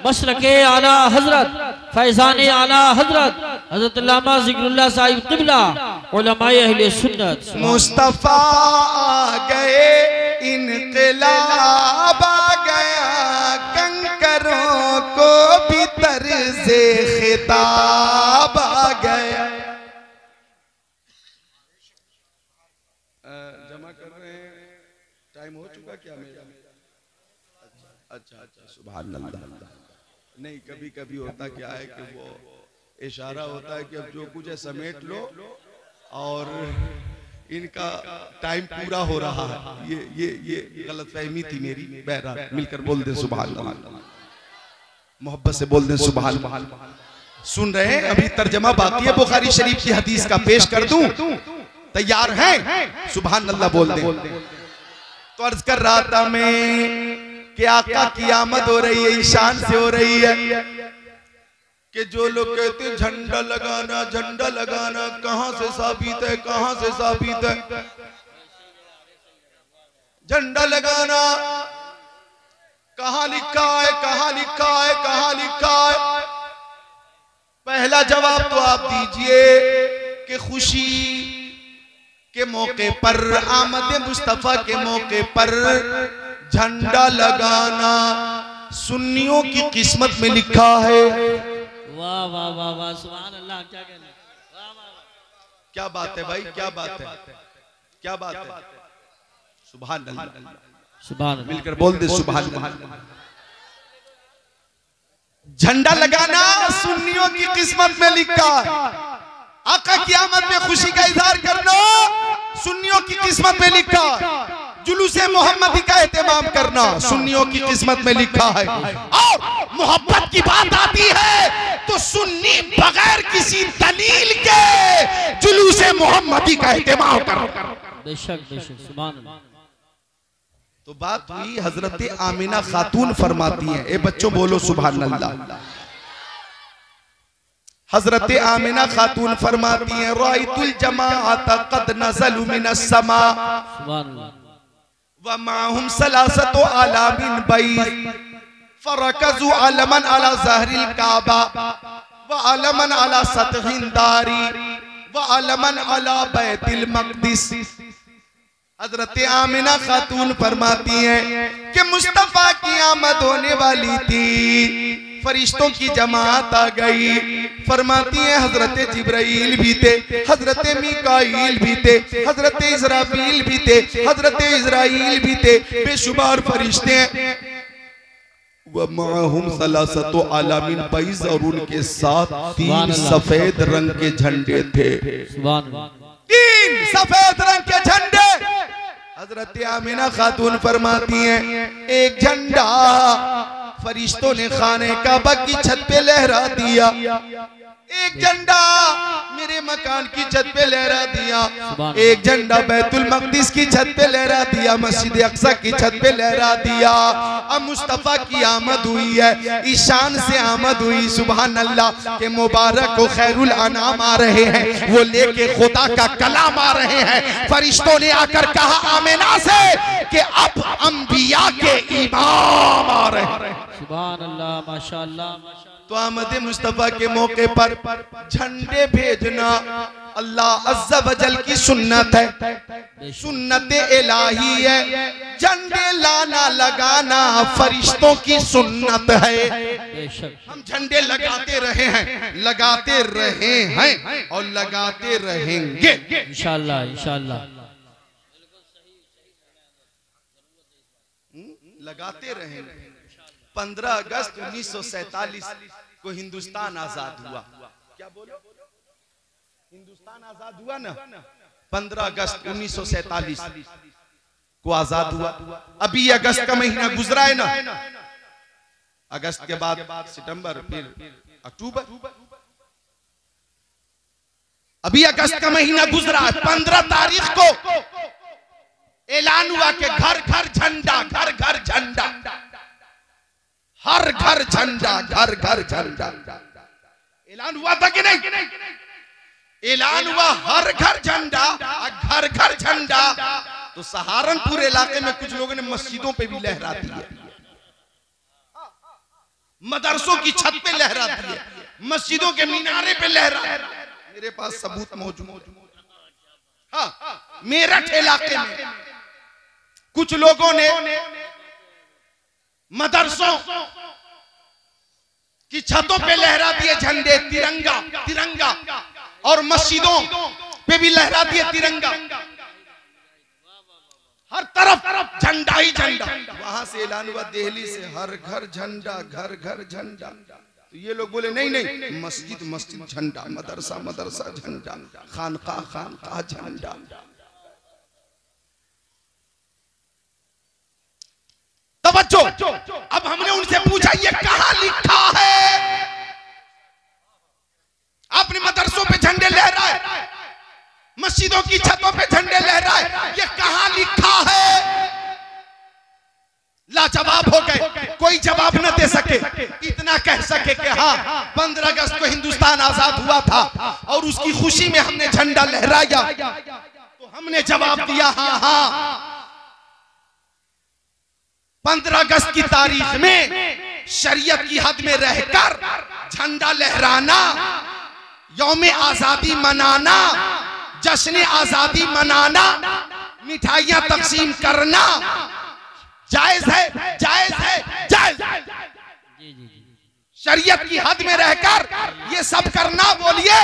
मसलके आला हजरत, फैजान आला हजरत हजरत अल्लामा जिक्रुल्लाह साहिब क़िबला, उलमाए अहले सुन्नत। मुस्तफा आ गए, इनक़िलाब आ गया, कंकरों को भी तर्ज़े खिताब आ गया। जमा कर रहे हैं, टाइम हो चुका क्या मेरा? अच्छा अच्छा, सुभान अल्लाह। नहीं, कभी कभी होता क्या है कि वो इशारा होता है कि अब जो कुछ है समेट लो और इनका टाइम पूरा हो रहा है। ये गलतफहमी थी मेरी। बहरहाल मिलकर बोल दे सुभान अल्लाह, मोहब्बत से बोल दे सुभान अल्लाह। सुन रहे हैं, अभी तर्जमा बाकी है बुखारी शरीफ की हदीस का, पेश कर दूं? तैयार हैं? सुभान अल्लाह बोल दे। तो अर्ज कर रहा था मैं कि आका की आमद हो रही है, ईशान से हो रही है कि जो लोग कहते हैं झंडा लगाना, झंडा लगाना, कहां से साबित है, कहां से साबित है झंडा लगाना? कहां लिखा है, कहां लिखा है, कहां लिखा है? पहला जवाब तो आप दीजिए कि खुशी के मौके पर, आमद मुस्तफा के मौके पर झंडा लगाना सुन्नियों की किस्मत में लिखा है। वाह वाह वाह वाह, सुभान अल्लाह। क्या कहना, वाह वाह। क्या बात है भाई, क्या बात है, क्या बात है? सुभान अल्लाह, सुभान। मिलकर बोल दे सुभान अल्लाह। झंडा लगाना सुन्नियों की किस्मत में लिखा है। आका की आमद में खुशी का इजहार करना सुन्नियों की किस्मत में लिखा है। जुलूसे मोहम्मदी का एहतमाम करना सुन्नियों की किस्मत में लिखा है। और मोहब्बत की बात आती है तो सुन्नी बगैर किसी दलील के जुलूसे मोहम्मदी का एहतमाम करना। बेशक बेशक, सुभान अल्लाह। तो बात हुई, हजरत आमिना खातून फरमाती हैं, ए बच्चों बोलो सुभान अल्लाह। हजरत आमिना खातून फरमाती हैं, राइतुल जमाअत कद नज़लु मिनस समा सुभान अल्लाह। व माहुम सलासतु आलामिन बैत फरकजु अलमन अला ज़हरिल काबा व अलमन अला सतहिन दारी व अलमन अला बैतिल मक़दिस। हजरत आमिना खातून फरमाती हैं कि मुस्तफा की आमद होने वाली थी, फरिश्तों की जमात आ गई। फरमाती हैं हजरत जिब्राइल भी थे, हजरत मीकाईल भी थे, हजरत इस्राफील भी थे, हजरत इस्राईल भी थे, बेशुमार फरिश्ते हैं। वमाहुम सलासतु आलामिन बैज़, और उनके साथ 3 सफेद रंग के झंडे थे। सुभान अल्लाह। 3 सफेद रंग के झंडे। हजरत आमिना खातून फरमाती हैं, एक झंडा फरिश्तों ने खाने काबा की छत पे लहरा दिया, एक झंडा मेरे मकान की छत पे लहरा दिया, एक झंडा बैतुल मक़दिस की छत पे लहरा दिया, मस्जिद अक्सा की छत पे लहरा दिया। अब मुस्तफा की आमद हुई है, ईशान से आमद हुई, सुभान अल्लाह के मुबारक को खैरुल अनाम आ रहे हैं, वो लेके खुदा का कलाम आ रहे हैं। फरिश्तों ने आकर कहा आमिना से कि अब अंबिया के इमाम आ रहे हैं। सुभान अल्लाह, माशाअल्लाह। तो आमद मुस्तफा के मौके पर झंडे भेजना अल्लाह अज़्ज़ा वजल की सुन्नत है, सुन्नत इलाही है। झंडे लाना लगाना फरिश्तों की सुन्नत है। हम झंडे लगाते रहे हैं, लगाते रहे हैं और लगाते रहेंगे इंशाअल्लाह, इंशाअल्लाह। लगाते रहेंगे। 15 अगस्त 1947 को हिंदुस्तान आजाद हुआ। क्या बोलो? हिंदुस्तान आजाद हुआ ना, 15 अगस्त 1947 को आजाद हुआ। अभी अगस्त का महीना गुजरा है ना, अगस्त के बाद सितंबर, फिर अक्टूबर, अभी अगस्त का महीना गुजरा है। 15 तारीख को ऐलान हुआ कि घर घर झंडा, घर घर झंडा, हर घर झंडा, घर घर झंडा। ऐलान हुआ था कि नहीं? ऐलान हुआ हर घर झंडा, घर घर झंडा। तो सहारनपुर इलाके में कुछ लोगों ने मस्जिदों पे भी लहरा दी है, मदरसों की छत पे लहरा दी है, मस्जिदों के मीनारे पे लहरा। मेरे पास सबूत मौजूद। हाँ, मेरठ इलाके में कुछ लोगों ने मदरसों की छतों पे लहरा दिए झंडे, तिरंगा, तिरंगा, और मस्जिदों पे भी लहरा दिए तिरंगा। हर तरफ झंडा ही झंडा। वहां से ऐलान हुआ दिल्ली से, हर घर झंडा, घर घर झंडा। तो ये लोग बोले नहीं नहीं, मस्जिद मस्जिद झंडा, मदरसा मदरसा झंडा, खानकाह खानकाह झंडा। तवज्जो, अब हमने उनसे पूछा ये कहां लिखा है? आपने मदरसों पे झंडे लहराए, मस्जिदों की छतों पे झंडे लहराए, ये कहां लिखा है? लाजवाब हो गए, कोई जवाब न दे सके। इतना कह सके कि हाँ, 15 अगस्त को हिंदुस्तान आजाद हुआ था और उसकी खुशी में हमने झंडा लहराया। तो हमने जवाब दिया हाँ हाँ, 15 अगस्त की तारीख में शरीयत की हद में रहकर झंडा लहराना, यौम आजादी मनाना, जश्न आजादी मनाना, मिठाइयां तकसीम करना जायज है, जायज है, जायज है। शरीयत की हद में रहकर ये सब करना, बोलिए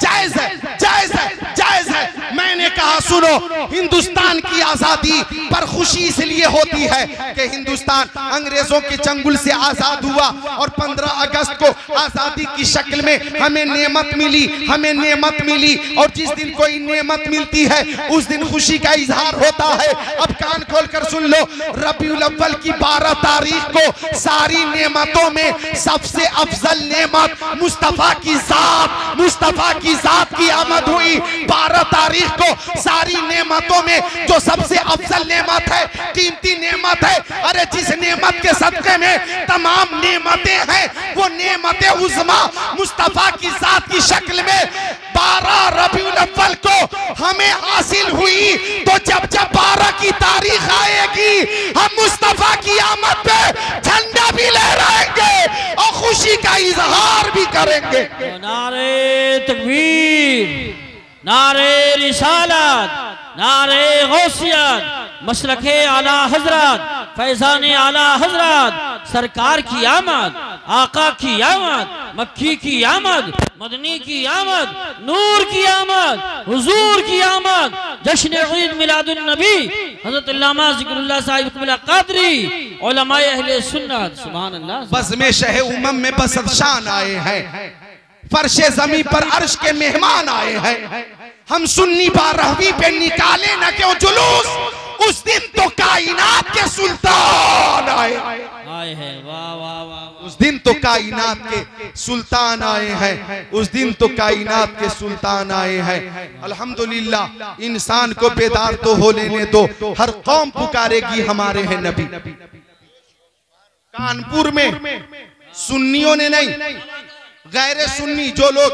जायज है, जायज है, जायज है। मैंने कहा सुनो, हिंदुस्तान की आजादी पर खुशी इसलिए होती है कि हिंदुस्तान अंग्रेजों के चंगुल से आजाद हुआ और 15 अगस्त को आजादी की शक्ल में हमें नेमत मिली, हमें नेमत मिली। और जिस दिन कोई नेमत मिलती है उस दिन खुशी का इजहार होता है। अब कान खोलकर सुन लो, रबीउल अव्वल की 12 तारीख को सारी नेमतों में सबसे अफजल नेमत मुस्तफा की जात, मुस्तफा की जात की आमद हुई। 12 तारीख को सारी नेमतों में जो सबसे अफजल नेमत है, कीमती नेमत है, अरे जिस नेमत के सदके में तमाम नेमतें हैं, वो नेमत उज़्मा मुस्तफा की जात की शक्ल में 12 रबीउल अव्वल को हमें हासिल हुई। तो जब जब 12 की तारीख आएगी, हम मुस्तफा की आमद पे झंडा भी लहराएंगे और खुशी का इजहार भी करेंगे। नारे तकबीर, नारे रिसालत, नारे गौसियत, मसलके आला हजरत, फैजान आला हजरत, सरकार की आमद, आका की आमद, मक्की की आमद, मदनी की आमद, नूर की आमद, हुजूर की आमद, जश्न ईद मिलादुन नबी हज़रत अल्लामा ज़िक्रुल्लाह साहिब क़िबला क़ादरी, उलमाए अहले सुन्नत, सुभान अल्लाह। बज़ में शह उमम में बसद शान आए हैं, फर्शे ज़मीं पर अर्श के मेहमान आए हैं। हम सुन्नी 12वीं पे निकाले न क्यों जुलूस, उस दिन तो कायनात के सुल्तान आए हैं। वाह वाह वाह। उस दिन तो कायनात के सुल्तान आए हैं, उस दिन तो कायनात के सुल्तान आए हैं। अल्हम्दुलिल्लाह, इंसान को बेदार तो हो लेने दो, हर कौम पुकारेगी हमारे हैं नबी। कानपुर में सुन्नियों ने नहीं, गैर सुन्नी जो लोग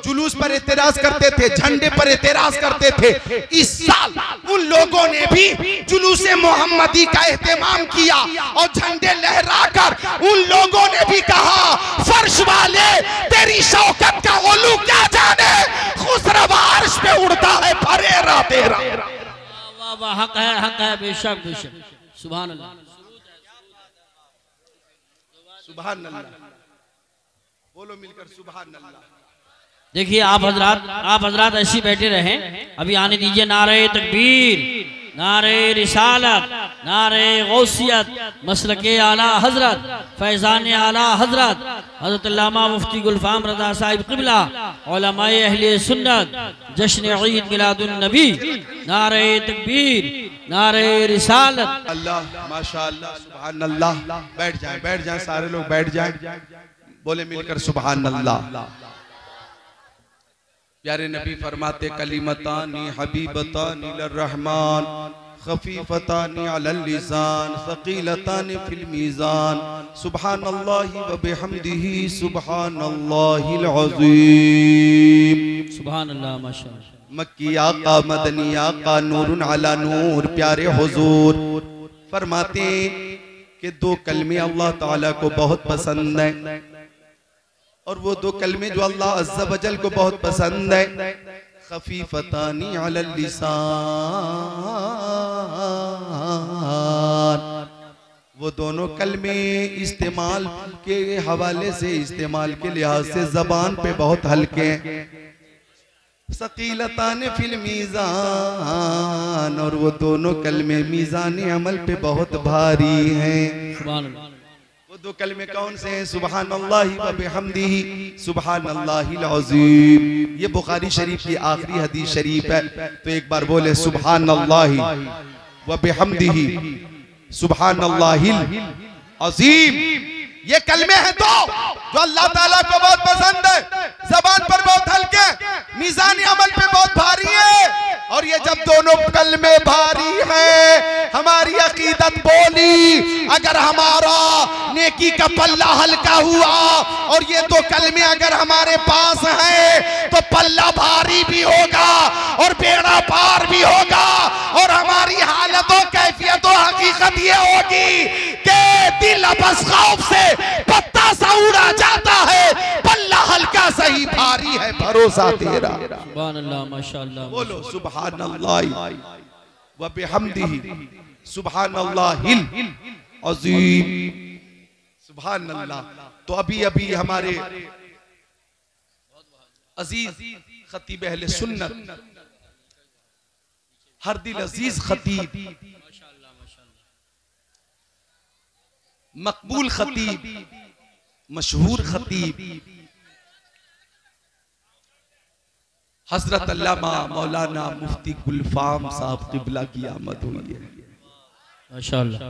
जुलूस पर एतराज करते थे, झंडे पर एतराज करते थे, इस साल उन लोगों ने भी जुलूस मोहम्मदी का एहतमाम किया और झंडे लहराकर उन लोगों ने भी कहा, फर्श वाले तेरी शौकत का ओलू क्या जाने, खुसरवा अर्श पे उड़ता है फरेरा तेरा। वाह वाह, हक है, बेशक बेशक। सुभान अल्लाह, सुभान अल्लाह, बोलो मिलकर सुभान अल्लाह। देखिए आप हजरात ऐसी बैठे रहें, अभी आने दीजिए। नारे तकबीर, नारे रिसालत, नारे गौसियत, मसलके आला हजरत, फैजान आला हजरत हजरत अल्लामा मुफ्ती गुलफाम रज़ा साहिब क़िबला, उलमाए अहले सुन्नत, जश्न ईद मिलादुन नबी। नारे तकबीर, नारे रिसालत। अल्लाह माशाअल्लाह, सुभान अल्लाह। बैठ जाएं सारे लोग बैठ जाएं, बोले मिलकर सुभान अल्लाह। प्यारे नबी फरमाते, कलिमतानी हबीबतानी लर्रहमान, खफीफतानी अलल लिसान, सकीलतानी फिल मीज़ान, सुभानल्लाहि व बिहम्दिही सुभानल्लाहिल अज़ीम। सुभान अल्लाह, माशाअल्लाह। मक्की आका, मदनी आका, नूरुन अला नूर, प्यारे हुजूर फरमाते कि दो कलमे अल्लाह ताला को बहुत पसंद है, और वो दो कलमे जो अल्लाह अज़्ज़ा वजल को बहुत पसंद है, खफीफतानी अलल लिसान, वो दोनों कलमे इस्तेमाल के हवाले से, इस्तेमाल के लिहाज से जबान पे बहुत हल्के हैं। सकीलतान फिल मीज़ान, और वो दोनों कलमे मीज़ान अमल पे बहुत भारी हैं। सुभान अल्लाह। वो दो कलमे कौन से हैं? सुबहानल्लाहि व बिहम्दिही सुबहानल्लाहिल अज़ीम। ये बुखारी शरीफ की आखिरी हदीस शरीफ है, तो एक बार बोले सुबहानल्लाहि व बिहम्दिही सुबहानल्लाहिल अज़ीम। ये कलमे हैं दो जो अल्लाह ताला को बहुत पसंद है, जबान पर बहुत हल्के, मीज़ान अमल पे बहुत भारी है। और ये जब दोनों कलमे भारी हैं, हमारी अकीदत बोली, अगर हमारा नेकी का पल्ला हल्का हुआ और ये दो कलमे अगर हमारे पास हैं, तो पल्ला भारी भी होगा और बेड़ा पार भी होगा, और हमारी हालतों कैफियतों हकीकत ये होगी कि दिल बस खौफ से पत्ता सा उड़ा जाता है, पल्ला हल्का सही भारी है, भरोसा तेरा। सुभान अल्लाह, माशाअल्लाह। बोलो सुभानल्लाह व बिहम्दिही सुभानल्लाहिल अज़ीम। सुभान अल्लाह। तो अभी अभी हमारे अजीज खतीब अहले सुन्नत, हर दिल अजीज खतीब, मकबूल खतीब, मशहूर खतीब हजरत अल्लामा मौलाना मुफ्ती गुलफाम साहब क़िबला की आमद हुई है माशाअल्लाह।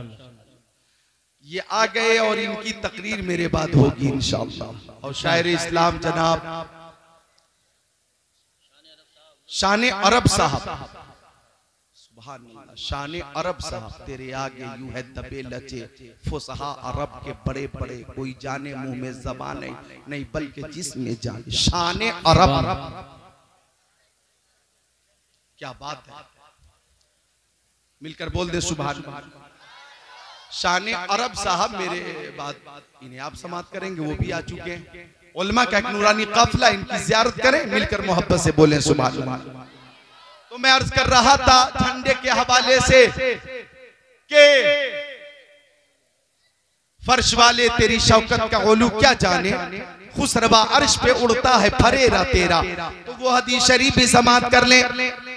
ये आ गए और इनकी तकरीर मेरे बाद होगी इंशाअल्लाह। और शायर इस्लाम जनाब शान अरब साहब, सुभान अल्लाह, शान अरब साहब, तेरे आगे यूं है दबे लचे फुसहा अरब के बड़े बड़े, कोई जाने मुंह में ज़बान नहीं बल्कि जिसमें जाने। शान अरब, क्या बात है, मिलकर बोल दे सुभान अल्लाह। शान अरब साहब मेरे बाद इन्हें आप समात करेंगे, वो भी आ चुके हैं। उलमा का एक नूरानी काफिला, इनकी ज़ियारत करें, मिलकर मोहब्बत से बोलें सुभान अल्लाह। तो मैं अर्ज कर रहा था झंडे के हवाले से कि फर्श वाले तेरी शौकत का ओलू क्या जाने, खुसरवा अर्श पे उड़ता है फरेरा तेरा। तो वो हदीस शरीफ भी समात कर लें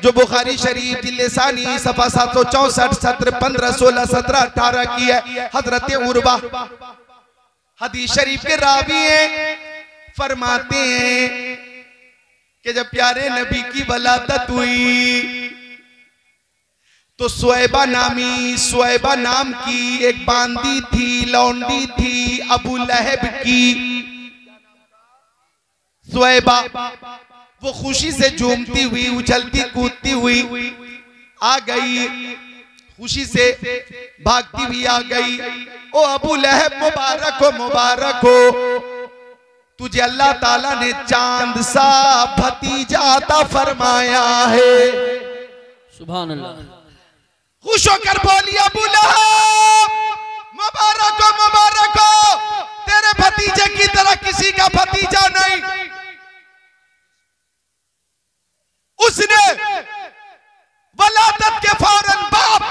जो बुखारी शरीफ जिल्लेसानी सफा 764 सत्र 15 16 17 18 की है। हजरत उर्वा हदीस शरीफ के रावी हैं, फरमाते हैं कि जब प्यारे नबी की वलादत हुई तो सुएबा नाम की एक बांदी थी, लौंडी थी अबू लहब की। सुएबा वो खुशी से झूमती हुई, उछलती कूदती हुई आ गई, खुशी से भागती हुई आ गई। ओ अबू लहब मुबारक हो, मुबारक हो, तुझे अल्लाह ताला ने चांद सा भतीजा अता फरमाया है। सुभान अल्लाह। खुश होकर बोली अबू लहब मुबारक हो, मुबारक हो, तेरे भतीजे की तरह किसी का भतीजा नहीं। उसने वलादत के फौरन बाद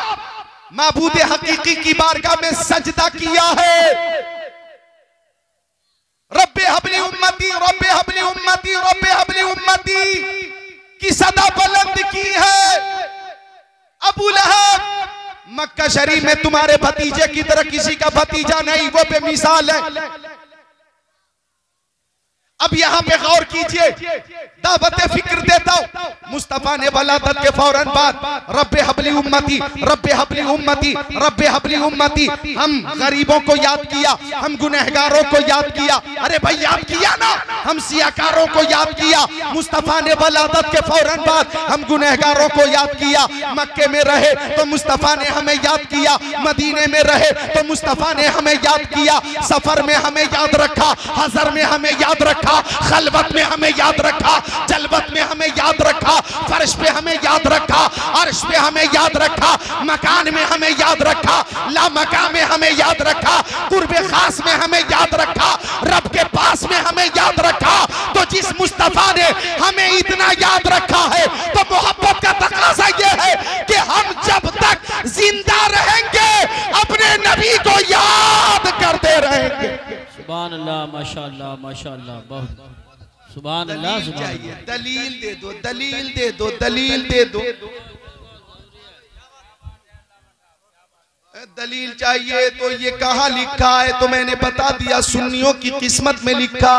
माबूद हकीकी की बारगाह में सजदा किया है। रब्बे हबली उम्मती, रब्बे हबली उम्मती, रब्बे हबली उम्मती की सदा बुलंद की है। अबू लहब मक्का शरीफ में तुम्हारे भतीजे की तरह किसी का भतीजा नहीं, वो बेमिसाल है। अब यहां पे गौर कीजिए, दावत फिक्र देता हूं। मुस्तफा ने वलादत के फौरन बाद रब्बे हबली उम्मती, रब्बे हबली उम्मती, रब्बे हबली उम्मती, हम गरीबों को याद किया, हम गुनहगारों को याद किया। अरे भाई याद किया ना, हम सियाकारों को याद किया। मुस्तफा ने वलादत के फौरन बाद हम गुनहगारों को याद किया। मक्के में रहे तो मुस्तफा ने हमें याद किया, मदीने में रहे तो मुस्तफा ने हमें याद किया, सफर में हमें याद रखा, हज़र में हमें याद रखा, खलवत में हमें याद रखा, जलवत में हमें याद रखा, फर्श पे हमें याद रखा, अर्श पे हमें याद रखा, मकान में हमें याद रखा, ला मकान में हमें याद रखा, कुर्बे खास में हमें याद रखा, रब के पास में हमें याद रखा। तो जिस मुस्तफा ने हमें इतना याद रखा है, तो मोहब्बत का तकाजा ये है कि हम जब तक जिंदा रहेंगे अपने नबी को याद करते रहेंगे। सुभान अल्लाह, माशाअल्लाह, माशाअल्लाह, बहुत सुभान अल्लाह। चाहिए दलील दे दो, दलील दे दो, दलील दे दो, दलील चाहिए। तो ये कहाँ लिखा है? तो मैंने बता दिया, सुन्नियों की किस्मत में लिखा।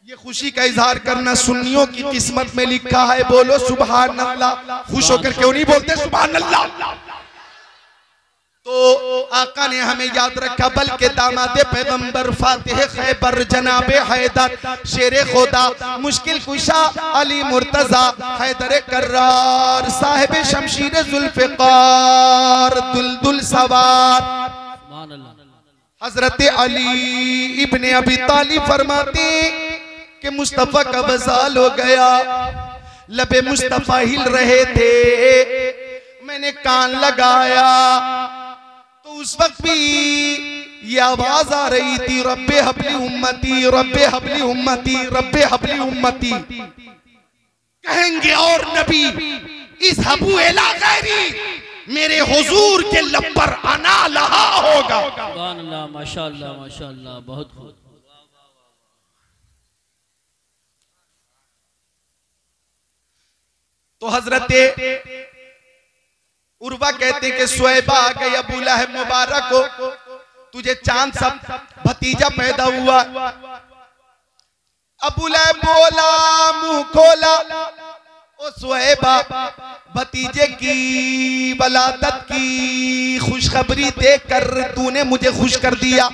ये खुशी का इजहार करना सुन्नियों की किस्मत में लिखा है। बोलो सुभान अल्लाह। खुश होकर क्यों नहीं बोलते सुभान अल्लाह? तो आका ने हमें याद रखा, बल्कि दामादे पैगंबर फातिह खैबर जनाबे हैदर शेरे खुदा मुश्किल कुशा अली मुर्तजा हैदर कर्रार साहिब शमशीर जुल्फ़िकार दुलदुल सवार हजरत अली इब्ने अबी तालिब फरमाते कि मुस्तफा का वसाल हो गया, लबे मुस्तफा हिल रहे थे, मैंने कान लगाया तो उस वक्त भी ये आवाज आ रही थी, रब्बे हबली उम्मती, रब्बे हबली उम्मती, रब्बे हबली उम्मती। कहेंगे और नबी इस हबू एला गैरी, मेरे हुजूर के लब पर आना लहा होगा। सुभान अल्लाह, माशाअल्लाह, माशाअल्लाह, बहुत खूब। तो हजरत उर्वा कहते कि सुएबा आ गई, अबू लहब मुबारक हो, तुझे चांद सब भतीजा पैदा हुआ। अबू लहब बोला, मुंह खोला, ओ सुएबा भतीजे की वलादत की खुशखबरी देकर तूने मुझे खुश कर दिया,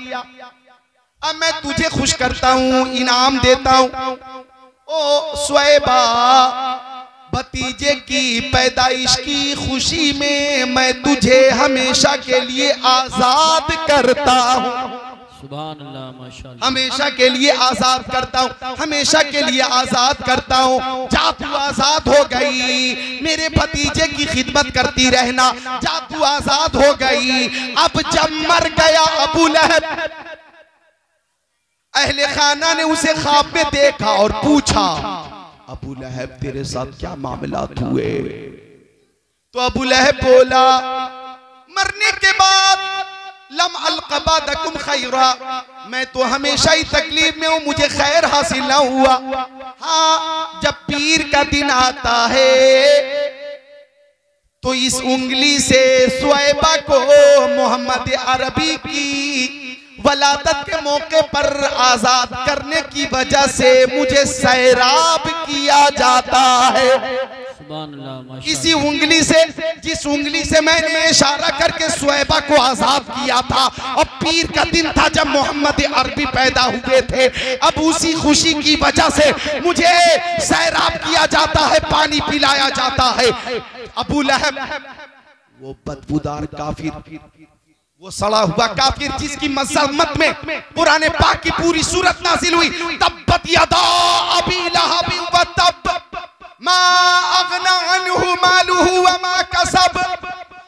अब मैं तुझे खुश करता हूं, इनाम देता हूं। ओ सुएबा भतीजे की पैदाइश की खुशी में मैं तुझे हमेशा के लिए आजाद करता हूँ। सुभान अल्लाह, माशाअल्लाह, हमेशा के लिए आजाद करता हूँ, हमेशा के लिए आजाद करता हूँ। जा तू आजाद हो गई, मेरे भतीजे की खिदमत करती रहना, जा तू आजाद हो गई। अब जब मर गया अबू लहब, अहले खाना ने उसे ख्वाब में देखा और पूछा, अबू लहब तेरे साथ क्या मामलात हुए? तो अबू लहब बोला, मरने के बाद लम अलक़बादकुम खैरा, मैं तो हमेशा ही तकलीफ में हूं, मुझे खैर हासिल ना हुआ। हाँ, जब पीर का दिन आता है तो इस उंगली से सुएबा को मोहम्मद अरबी की वलादत के मौके पर आजाद करने की वजह से मुझे सैराब किया जाता है। इसी उंगली से, जिस उंगली से मैंने इशारा करके सुएबा को आजाद किया था, और पीर का दिन था जब मोहम्मद अरबी पैदा हुए थे। अब उसी खुशी की वजह से मुझे सैराब किया जाता है, पानी पिलाया जाता है। अबू लहब वो बदबूदार काफिर, वो सड़ा हुआ काफिर जिसकी मज़म्मत में कुरान पाक की पूरी सूरत नाजिल हुई। तब्बत यदा अबी लहब व तब मा अगना अन्हु मालुहु व मा कसब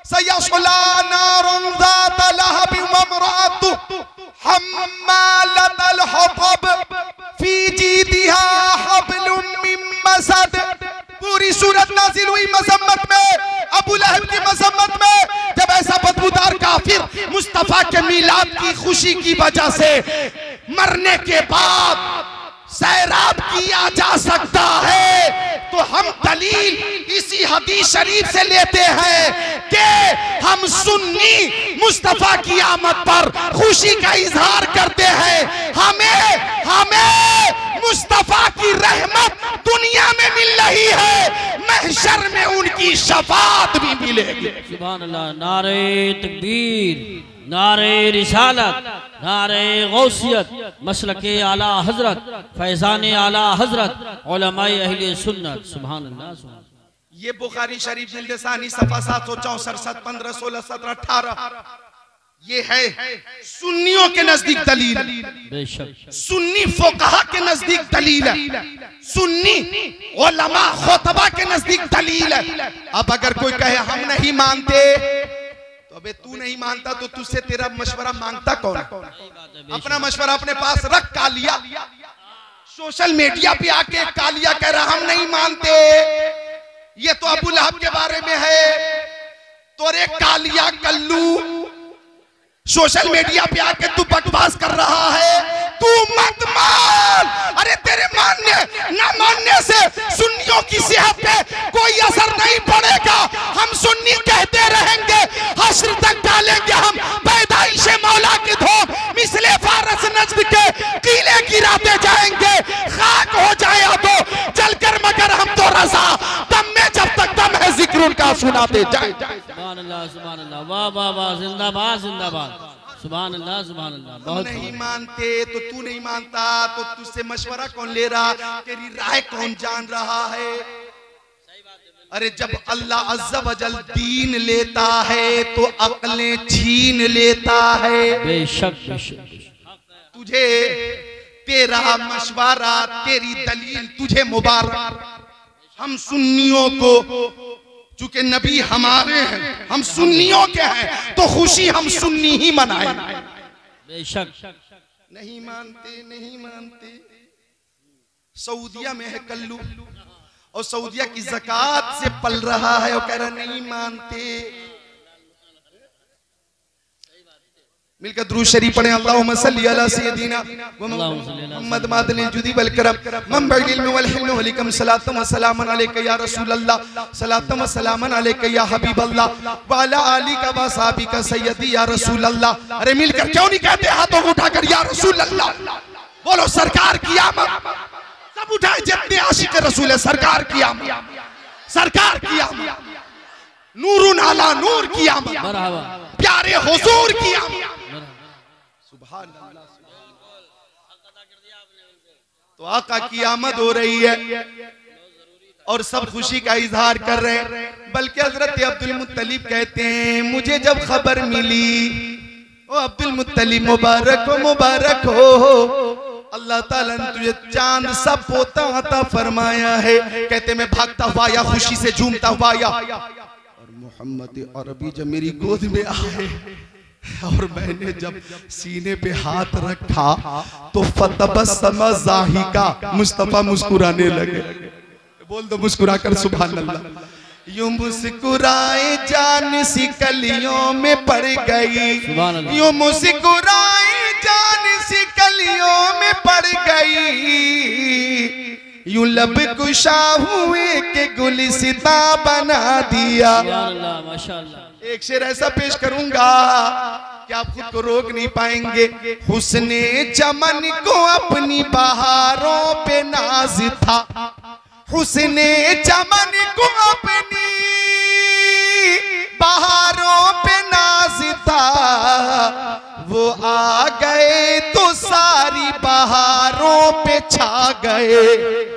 सयस्ला नारन ज़ात लहब व इम्राअतुहु हम्मालतल हतब फी जीदिहा हब्लुम मिन मसद। पूरी सूरत नाजिल हुई मज़म्मत में, अबू लहब की मज़म्मत में। जब ऐसा बदबूदार काफिर मुस्तफा के मिलाद की खुशी की वजह से मरने के बाद सैराब किया जा सकता है, तो हम दलील इसी हदीस शरीफ से लेते हैं कि हम सुन्नी मुस्तफा की आमद पर खुशी का इजहार करते हैं। हमें मुस्तफा की रहमत दुनिया में मिल रही है, महशर में उनकी शफाअत भी मिलेगी। सुभान अल्लाह। नारे तकबीर, नारे रिसालत, नारे गौसियत, मसलके आला हजरत, फैजान आला हजरत, उलमाए अहले सुन्नत। सुभान अल्लाह। ये बुखारी शरीफ जिल्द सानी सफा 764, 15, 16, 17, 18 ये है सुन्नियों के नजदीक दलील, बेशक सुन्नी फुकहा के नजदीक दलील है, सुन्नी उलमा खुतबा के नजदीक दलील है। अब अगर कोई कहे हम नहीं मानते, तो अबे तू नहीं मानता तो तुझसे तेरा मशवरा मांगता कौन? अपना मशवरा अपने पास रख। कालिया सोशल मीडिया पे आके कालिया कह रहा हम नहीं मानते, ये तो अबू लहब के बारे में है। तो रे कालिया कल्लू, सोशल मीडिया पे आके तू बकवास कर रहा है, तू मत मान। अरे तेरे मानने ना मानने से सुन्नियों की सेहत पे कोई असर नहीं पड़ेगा। हम सुन्नी कहते रहेंगे, हश्र तक डालेंगे हम पैदाइश मौला की धूप, मिसले फारस नजद के कीले गिराते जाएंगे। खाक हो जाए तो जलकर, मगर हम तो रजा दम में जब तक दम है जिक्र उनका सुनाते जाए। सुभान अल्लाह, सुभान अल्लाह, वाह वाह वाह, जिंदाबाद जिंदाबाद, सुभान अल्लाह, सुभान अल्लाह। बहुत नहीं मानते तो तू नहीं मानता, तो तुझसे मशवरा कौन ले रहा, तेरी राय कौन जान रहा है? अरे जब अल्लाह अज़्ज़ा वजल दीन लेता है तो अक्लें छीन लेता है। बेशक बेशक। तुझे तेरा मशवरा, तेरी दलील तुझे मुबारक। हम सुन्नियों को, चूंकि नबी हमारे हैं, हम सुन्नियों के हैं, तो खुशी हम सुन्नी ही मनाएं। बेशक। नहीं मानते, नहीं मानते। सऊदिया में है कल्लू, और सऊदिया की ज़कात से पल रहा है और कह रहा नहीं मानते। मिलकर दुरूद शरीफ पढ़ें। अल्लाहुम्मा सल्ली अला सय्यदिना व मुहम्मद मादनिल जुदी वल करम मंबइल इल्म वल हिल्म वलिकम सलातु व सलामन अलैका या रसूल अल्लाह, सलातु व सलामन अलैका या हबीब अल्लाह व अला आलिका व सहाबिका सय्यदी या रसूल अल्लाह। अरे मिलकर क्यों नहीं कहते हाथों को उठाकर या रसूल अल्लाह? बोलो सरकार की आमद। सब उठाए जितने आशिक रसूल है, सरकार की आमद, सरकार की आमद, नूरुन अला नूर की आमद, प्यारे हुजूर की आमद। तो आका की आमद हो रही है और सब खुशी का इजहार कर रहे हैं। बल्कि हजरत अब्दुल मुत्तलिब कहते हैं, मुझे जब खबर मिली, ओ अब्दुल मुत्तलिब मुबारक हो, मुबारक हो, अल्लाह ताला ने तुझे चांद सा पोता अता फरमाया है। कहते मैं भागता हुआ या खुशी से झूमता हुआ या, और मोहम्मद अरबी जब मेरी गोद में आए और मैंने जब सीने पे हाथ रखा तो फतबस्सम ज़ाहिका, मुस्तफा मुस्कुराने लगे। बोल दो मुस्कुरा कर सुभान अल्लाह। यूं मुस्कुराए जान सी कलियों में पड़ गई, यूं मुस्कुराए जान सी कलियों में पड़ गई, यूं लब कुशा हुए के गुलिस्ता बना दिया। माशाअल्लाह। एक शेर ऐसा पेश करूंगा कि आप खुद को रोक नहीं पाएंगे। हुस्ने चमन को अपनी बहारों पे नाज था, हुस्ने चमन को अपनी बहारों पे नाज़ता, वो आ गए तो सारी बहारों पे छा गए।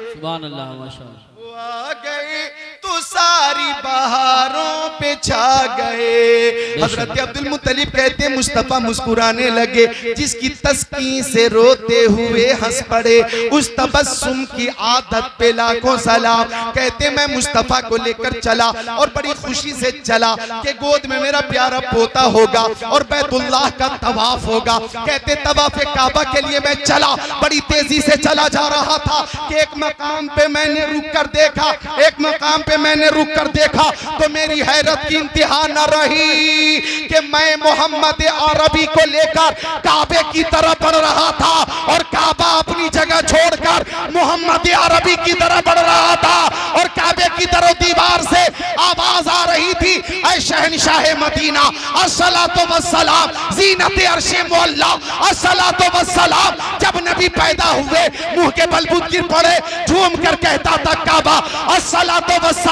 सुभान अल्लाह, माशाअल्लाह। वो आ गए तो सारी बहारों पे छा गए। हजरत अब्दुल मुत्तलिब कहते हैं मुस्तफा मुस्कुराने लगे, जिसकी तस्कीन से रोते हुए हंस पड़े, उस तबस्सुम की आदत पे लाखों सलाम। कहते मैं मुस्तफा को लेकर चला और बड़ी खुशी से चला कि गोद में मेरा प्यारा पोता होगा और बैतुल्लाह का तवाफ होगा। कहते तवाफ काबा के लिए मैं चला, बड़ी तेजी से चला जा रहा था कि एक मकाम पे मैंने रुक कर देखा, एक मकाम पे मैंने रुक कर देखा तो मेरी हैरत की इंतहा न रही कि मैं मोहम्मद अरबी को लेकर काबे की तरफ बढ़ रहा था और काबा अपनी जगह छोड़कर मोहम्मद अरबी की तरफ बढ़ रहा था और काबे की तरफ दीवार से आवाज आ रही थी, ऐ शहनशाह मदीना अस्सलातु वस्सलाम, ज़ीनत अर्शे मौला अस्सलातु वस्सलाम। जब नबी पैदा हुए मुंह के बल गिर पड़े, झूम कर कहता था काबा अस्सलातु वस्सलाम।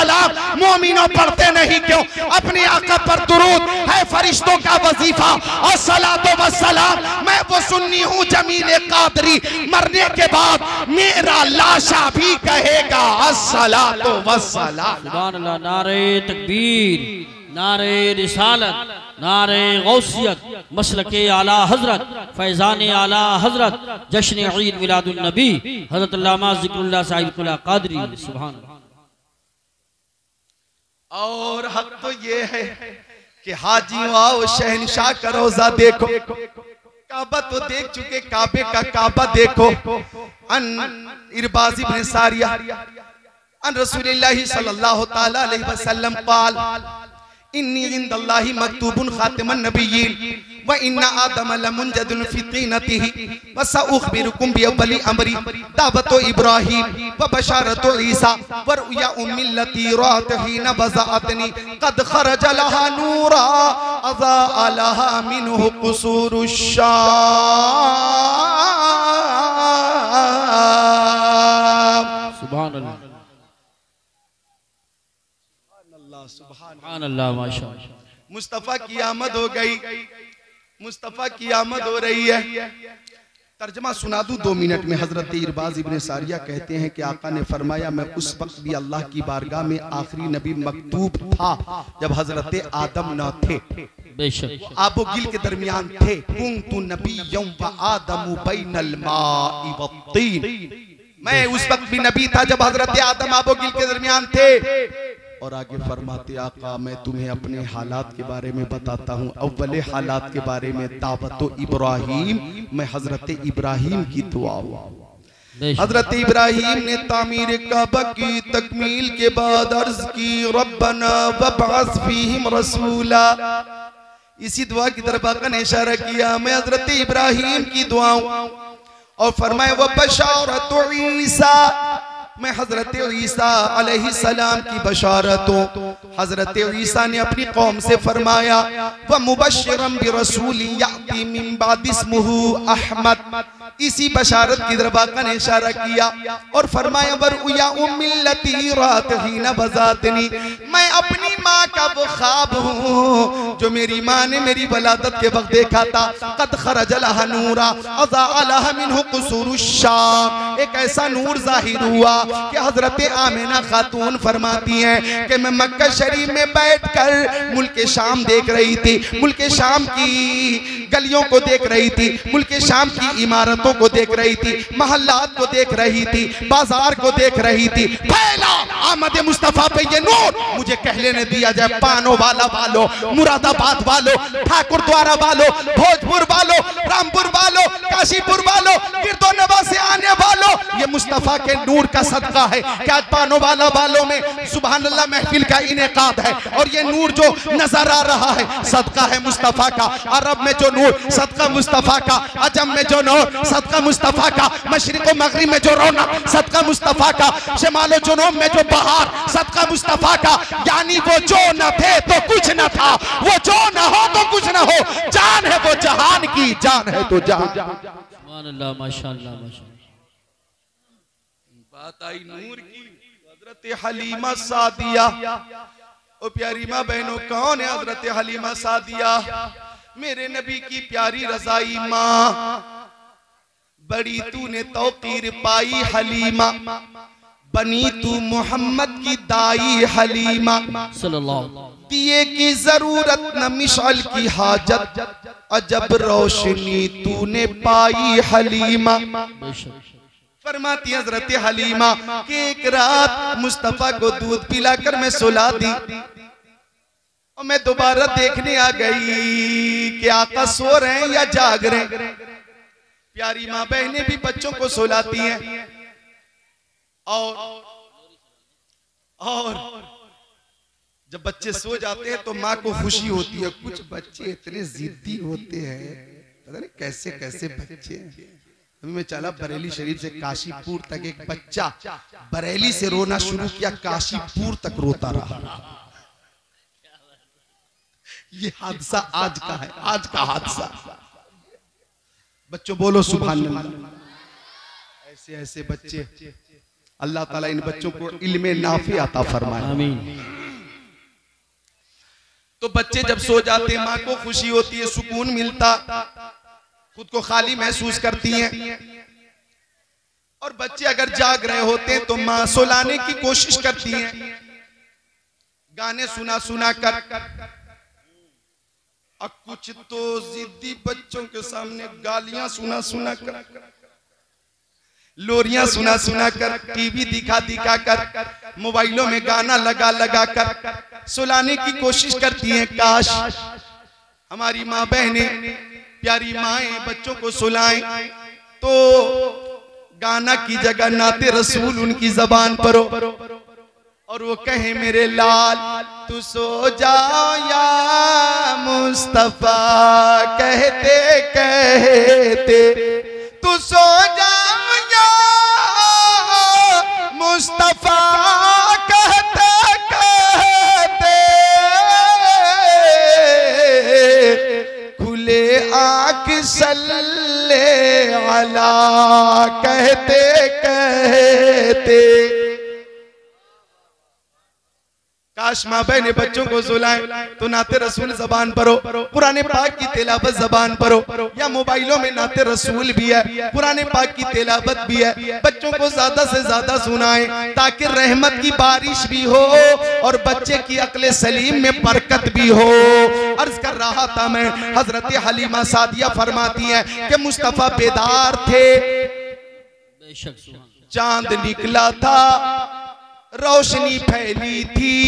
मोमिनों पढ़ते नहीं क्यों? अपने आका पर दुरूद है फरिश्तों का वजीफा। अस्सलातु वस्सलाम। मैं वो सुन्नी हूँ जमील कादरी, मरने के बाद मेरा लाशा भी कहेगा अस्सलातु वस्सलाम। सुभान अल्लाह। नारे तकबीर, नारे रिसालत, नारे गौसियत, मसलके आला हजरत, फैजान आला हजरत, जश्न ईद मिलादुन नबी हजरत अल्लामा ज़िक्रुल्लाह साहिब कुला कादरी। सुभान अल्लाह। और हक तो ये है कि हाजियों आओ शहनशाह का रोजा देखो, काबा तो देख चुके, काबे का काबा देखो। अन इरबाज़ इब्न सारिया अन रसूलिल्लाह सल्लल्लाहु तआला अलैहि वसल्लम क़ाल इन्नी इंदल्लाहि मक्तूबुन खातिमुन नबिय्यीन व इन्ना आदम लमुंजदुन फी तीनतिही व सउखबिरुकुम बिअव्वलि अमरी दावतु इब्राहीम व बशारतु ईसा व रुया उम्मिल्लती रातहीन बज़अतनी क़द खरज लहा नूरा अज़ा अलहा मिनहु क़ुसूरुश शाम। सुभान अल्लाह, सुभान अल्लाह, माशाअल्लाह। मुस्तफा की आमद हो गई, मुस्तफा की आमद हो रही है। तर्जमा सुना दूं 2 मिनट में। हजरत इरबाज़ इब्न सारिया कहते हैं कि आका ने फरमाया मैं उस वक्त भी अल्लाह की बारगाह में आखिरी नबी मकतूब था जब हजरत आदम न थे, बेशक आबो गिल के दरमियान थे। कुन्तु नबिय्युम व आदमु बैनल माइ वत्तीन। मैं उस वक्त भी नबी था जब हजरत आदम आबो गिल के दरमियान थे। और आगे फरमाते आका मैं तुम्हें अपने हालात के बारे में बताता हूँ। अव्वले हालात के बारे में दावतो इब्राहीम, मैं हजरत इब्राहीम की दुआ। हजरत इब्राहीम ने तामीर काबा की तकमील के बाद अर्ज की रब्बना वबअस फीहिम रसूला। इसी दुआ की तरफ आका ने इशारा किया। मैं हजरत इब्राहीम की दुआ और फरमाए व बशारतु ईसा, मैं हजरत ईसा अलैहिस्सलाम की बशारतों। हजरत ईसा ने अपनी कौम से फरमाया व मुबश्शिरन बिरसूलिन याती मिन बाद इस्मुहु अहमद। इसी बशारत की तरफ आका ने इशारा किया और फरमाया वरुया उम्मिल्लती रातहीन बज़ातनी, मैं अपनी माँ का वो ख्वाब हूँ जो मेरी माँ ने मेरी वलादत के वक्त देखा था। क़द खरज लहा नूरा अज़ा अलहा मिनहु क़ुसूरुश शाम। एक ऐसा नूर जाहिर हुआ कि हजरत आमिना खातून फरमाती हैं कि मैं मक्का शरीफ में बैठकर मुल्क शाम देख रही थी, मुल्क शाम की गलियों को देख रही थी, मुल्क शाम की इमारतों को देख रही थी, महल्लात को देख रही थी, बाजार को देख रही थी। फैला आमद मुस्तफा पे ये नूर मुझे कह लेने दिया जाए। पानो वाला वालों, मुरादाबाद वालों, ठाकुर द्वारा वालों, भोजपुर वालों, रामपुर वालों, काशीपुर वालों, गिरदो नवा से आने वालों, ये मुस्तफा के नूर का सदका है कि आज पानो वाला वालों में सुभान अल्लाह महफिल का इनेकाद है और ये नूर जो नजर आ रहा है सदका है मुस्तफा का। अरब में जो नूर सदका मुस्तफा का, अजम में जो नूर सदका मुस्तफा का, मशरिक मगरिब में जो रौनक सदका मुस्तफा का, शमाल जुनूब में जो बहार सदका मुस्तफा का। यानी वो जो न थे तो कुछ न था, वो जो न हो तो कुछ न हो, जान है वो जहान की, जान है तो जहान। सुभान अल्लाह, माशाअल्लाह, माशाअल्लाह। बात आई नूर की, हजरत हलीमा सादिया, ओ प्यारी माँ बहनों, कौन है हजरत हलीमा सादिया? मेरे नबी की प्यारी रजाई माँ, बड़ी तूने तौकीर पाई हलीमा, बनी तू मोहम्मद की दाई हलीमा, दिए की जरूरत न मिसाल की हाजत, अजब रोशनी तूने पाई हलीमा। फरमाती हजरत हलीमा कि एक रात मुस्तफा को दूध पिलाकर मैं सुला दी और मैं दोबारा देखने आ गई कि आका सो रहे हैं या जाग रहे हैं। प्यारी माँ बहनें भी बच्चों को सुलाती हैं और जब बच्चे सो जाते हैं तो माँ को खुशी होती है। कुछ बच्चे इतने जिद्दी होते हैं, पता नहीं कैसे कैसे बच्चे हैं। अभी मैं चला बरेली शरीफ से काशीपुर तक, एक बच्चा बरेली से रोना शुरू किया, काशीपुर तक रोता रहा। ये हादसा आज का है, आज का हादसा। बच्चों बोलो सुभान अल्लाह। ऐसे ऐसे बच्चे, अल्लाह ताला इन बच्चों को इल्मे नाफी अता फरमाए, आमीन। तो बच्चे जब सो जाते हैं माँ को खुशी होती है, सुकून मिलता, खुद को खाली महसूस करती हैं। और बच्चे अगर जाग रहे होते हैं तो माँ सुलाने की कोशिश करती हैं, गाने सुना सुना कर। अब कुछ तो जिद्दी बच्चों के सामने गालियां सुना सुना कर, लोरियां सुना सुना कर, टीवी दिखा दिखा कर, मोबाइलों में गाना लगा लगा कर सुलाने की कोशिश करती हैं। काश हमारी माँ बहनें, प्यारी माएं बच्चों को सुलाएं तो गाना की जगह नाते रसूल उनकी जबान पर हो और वो कहे मेरे लाल तू सो जा या मुस्तफा, कहते कहते तू सो जा या मुस्तफा, कहते कहते खुले आँख सल्ले अला, कहते कहते। काश माँ बहने बच्चों को सुलाएं तो नाते रसूल जबान पर हो, पुराने पाक की तिलावत जबान पर हो, या मोबाइलों में नाते रसूल भी है, पुराने पाक की तिलावत भी है। बच्चों को ज्यादा से ज्यादा सुनाएं ताकि रहमत की बारिश भी हो और बच्चे की अक्ल सलीम में बरकत भी हो। अर्ज कर रहा था मैं, हजरत हलीमा सादिया फरमाती है कि मुस्तफा बेदार थे, चांद निकला था, रोशनी फैली थी,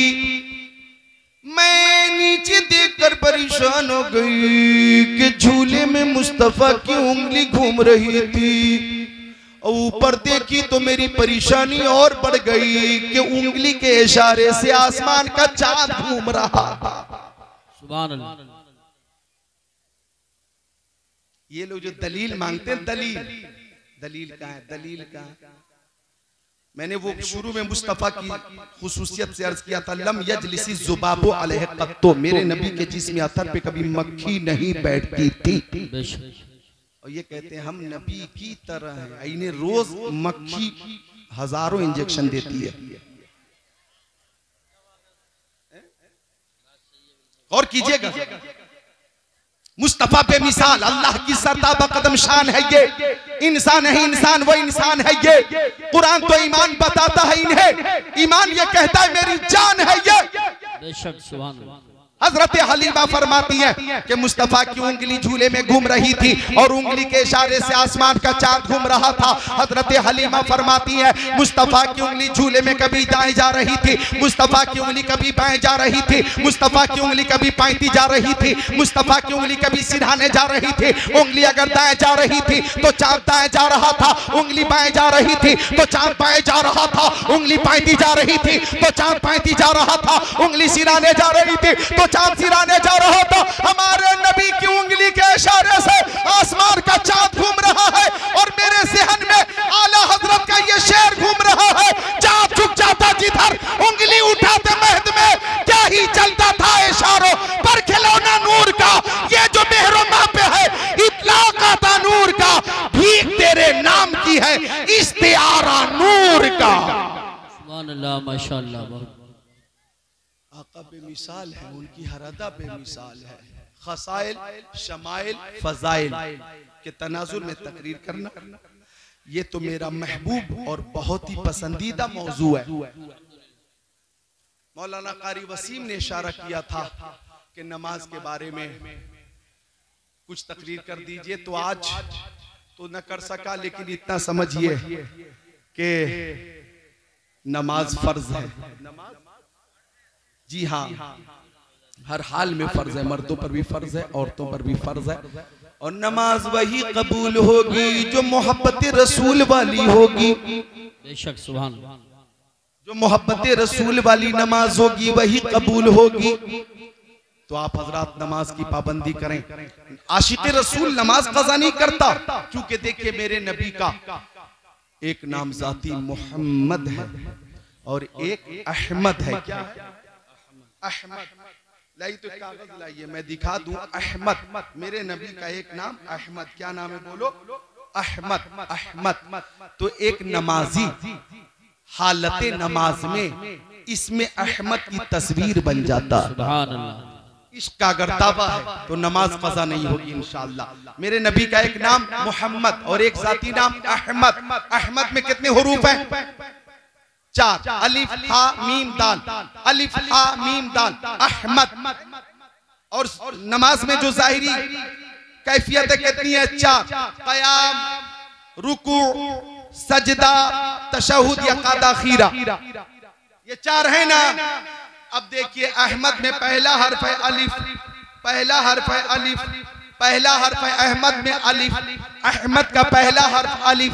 मैं नीचे देखकर परेशान हो गई कि झूले में मुस्तफा की उंगली घूम रही थी, और ऊपर देखी तो मेरी परेशानी और बढ़ गई कि उंगली के इशारे से आसमान का चांद घूम रहा था। सुभान अल्लाह। ये लोग जो दलील मांगते हैं, दलील कहाँ है, दलील कहाँ है? मैंने वो शुरू में मुस्तफा की खुसूसियत से अर्ज किया था, लम यजलिसी जुबाबो अलैहि कत्तो, मेरे नबी के जिस्म अतर पे कभी मक्खी नहीं बैठती थी। और ये कहते हैं हम नबी की तरह हैं, इन्हें रोज मक्खी हजारों इंजेक्शन देती है। और कीजिएगा, मुस्तफा पे मिसाल, अल्लाह की सरताबा कदम शान है ये, इंसान है इंसान, वो इंसान है ये। कुरान तो ईमान बताता है इन्हें, ईमान ये कहता है मेरी जान है ये। बेशक सुभान अल्लाह। हजरत हलीमा फरमाती है कि मुस्तफा की उंगली झूले में घूम रही थी और उंगली के इशारे से आसमान का चांद घूम रहा था। हजरत हलीमा फरमाती है मुस्तफा की उंगली झूले में कभी दाएं जा रही थी, मुस्तफा की उंगली कभी बाएं जा रही थी, मुस्तफा की उंगली कभी पांती जा रही थी, मुस्तफा की उंगली कभी सिरहाने जा रही थी। उंगली अगर दाएं जा रही थी तो चांद दाएं जा रहा था, उंगली बाएं जा रही थी तो चांद बाएं जा रहा था, उंगली पांती जा रही थी तो चांद पांती जा रहा था, उंगली सिरहाने जा रही थी तो चांद सिराने जा रहा था। हमारे नबी की उंगली के इशारे से आसमान का चांद घूम रहा है और मेरे ज़हन में आला हजरत का ये शेर घूम रहा है, चांद झुक जाता जिधर उंगली उठाते महद में, क्या ही चलता था इशारों पर खिलौना नूर का, ये जो मेहरमा पे है इतलाक आता नूर का, भीख तेरे नाम की है इस्तिआरा नूर का। अल्लाह माशाअल्लाह। आका बेमिसाल है, उनकी हर अदा बेमिसाल है। खसाइल, शमाइल, फजाइल के तनाजुर में तकरीर करना, ये तो मेरा महबूब और बहुत ही पसंदीदा मौजू है। मौलाना कारी वसीम ने इशारा किया था कि नमाज के बारे में कुछ तकरीर कर दीजिए, तो आज तो न कर सका, लेकिन इतना समझिए कि नमाज फर्ज है। जी हाँ, हर हाल में फर्ज है, मर्दों पर भी फर्ज है, औरतों पर भी फर्ज है। और नमाज वही कबूल होगी जो मोहब्बत रसूल वाली होगी। बेशक सुभान अल्लाह। जो मोहब्बत रसूल वाली नमाज होगी वही कबूल होगी। तो आप हजरात नमाज की पाबंदी करें। आशिक रसूल नमाज कज़ा नहीं करता, क्योंकि देखिए मेरे नबी का एक नाम जाती मोहम्मद है और एक अहमद है। क्या अहमद? लाइए तो कागज लाइए, मैं दिखा दूं। अहमद, मेरे नबी का एक नाम अहमद। क्या नाम है? बोलो। अहमद। अहमद तो एक नमाजी हालत नमाज में इसमें अहमद की तस्वीर बन जाता। सुभान अल्लाह। इसका अगर दावा है तो नमाज कज़ा नहीं होगी इंशाअल्लाह। मेरे नबी का एक नाम मोहम्मद और एक जाती नाम अहमद। अहमद में कितने हुरूफ हैं? 4। अलिफ हा मीम दाल, अलिफ हा मीम दाल, अहमद। और नमाज में जो जाहिरी कैफियत कितनी है? 4। क़याम, रुकू, सजदा, तशहुद या क़ादा खीरा, ये 4 है ना। अब देखिए अहमद में पहला हर्फ है अलिफ, पहला हर्फ है अलिफ, पहला हर्फ है अहमद में अलिफ। अहमद का पहला हर्फ अलिफ।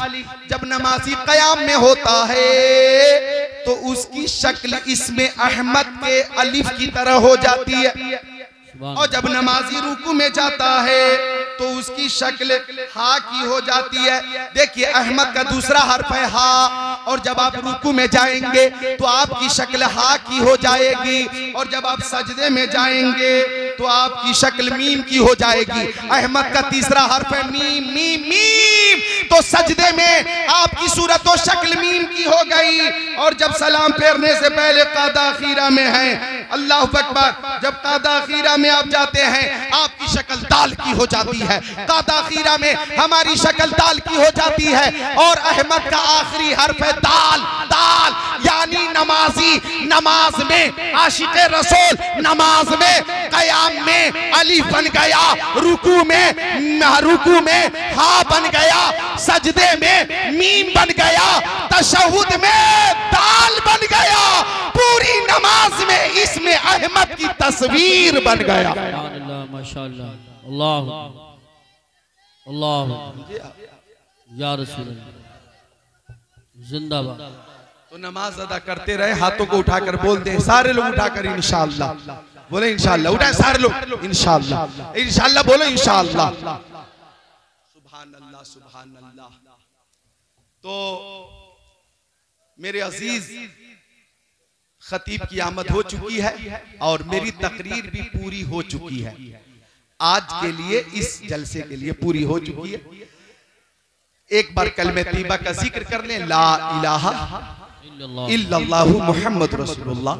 जब नमाजी क़याम में होता है तो उसकी शक्ल इसमें अहमद के अलिफ की तरह हो जाती है, और जब नमाजी रुकू में जाता है तो उसकी शक्ल हा की हो जाती है। देखिए अहमद का दूसरा हर्फ है हा, और जब आप रुकू में जाएंगे तो आपकी शक्ल हा की हो जाएगी, और जब आप सजदे में जाएंगे तो आपकी शक्ल मीम की हो जाएगी। अहमद का तीसरा हर्फ है मीम। मीम मीम तो सजदे में आपकी सूरत और शक्ल मीम की हो गई, और जब सलाम फेरने से पहले क़ादा खीरा में है, अल्लाह अकबर, जब क़ादा खीरा में आप जाते हैं आपकी शक्ल दाल की हो जाती है। क़ादा खीरा में हमारी शक्ल दाल की हो जाती है, और अहमद का आखिरी हर्फ है दाल। दाल यानी नमाजी नमाज में, आशिक़े रसूल नमाज में क़याम में अलिफ बन गया, रुकू में हा बन गया, सजदे में मीम बन गया, तशहुद में दाल बन गया, पूरी नमाज में इसमें अहमद की तस्वीर बन गया। अल्लाह माशाअल्लाह। अल्लाह अल्लाह या रसूल अल्लाह जिंदाबाद। तो नमाज अदा करते रहे, हाथों को उठाकर बोल दें सारे लोग, उठाकर इंशाअल्लाह बोले। इंशाअल्लाह उठाए सारे लोग, इंशाअल्लाह इंशाअल्लाह बोलो, इंशाअल्लाह। सुभान अल्लाह सुभान अल्लाह। तो मेरे अजीज खतीब की आमद हो चुकी है और मेरी तकरीर भी पूरी हो चुकी है। आज के लिए इस जलसे के लिए पूरी हो चुकी है। एक बार कलमे तैयबा का जिक्र कर लें, ला इलाहा इल्लल्लाहु मुहम्मद रसूलुल्लाह,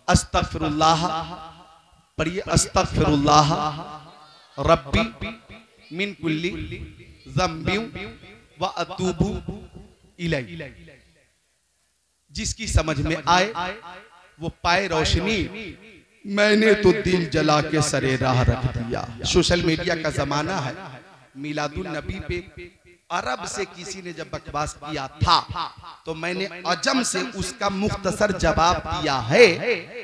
अस्तगफिरुल्लाह पढ़िए, अस्तगफिरुल्लाह रब्बी मिन कुल्ली ज़म्बि व अतूबु इलैहि। जिसकी समझ में आए वो पाए रोशनी, मैंने तो दिल जला के सरे राह रख दिया। सोशल मीडिया का जमाना है, मिलादुन नबी पे अरब से किसी ने जब बकवास किया था तो मैंने अजम से उसका मुख्तसर जवाब दिया है।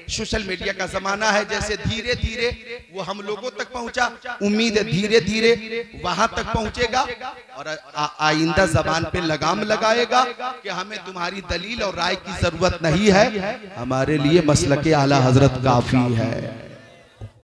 सोशल मीडिया का जमाना है, जैसे धीरे धीरे वो हम लोगों तक पहुंचा, उम्मीद है धीरे धीरे वहां तक पहुंचेगा, और आइंदा जबान पे लगाम लगाएगा कि हमें तुम्हारी दलील और राय की जरूरत नहीं है, हमारे लिए मसलके आला हजरत काफी है।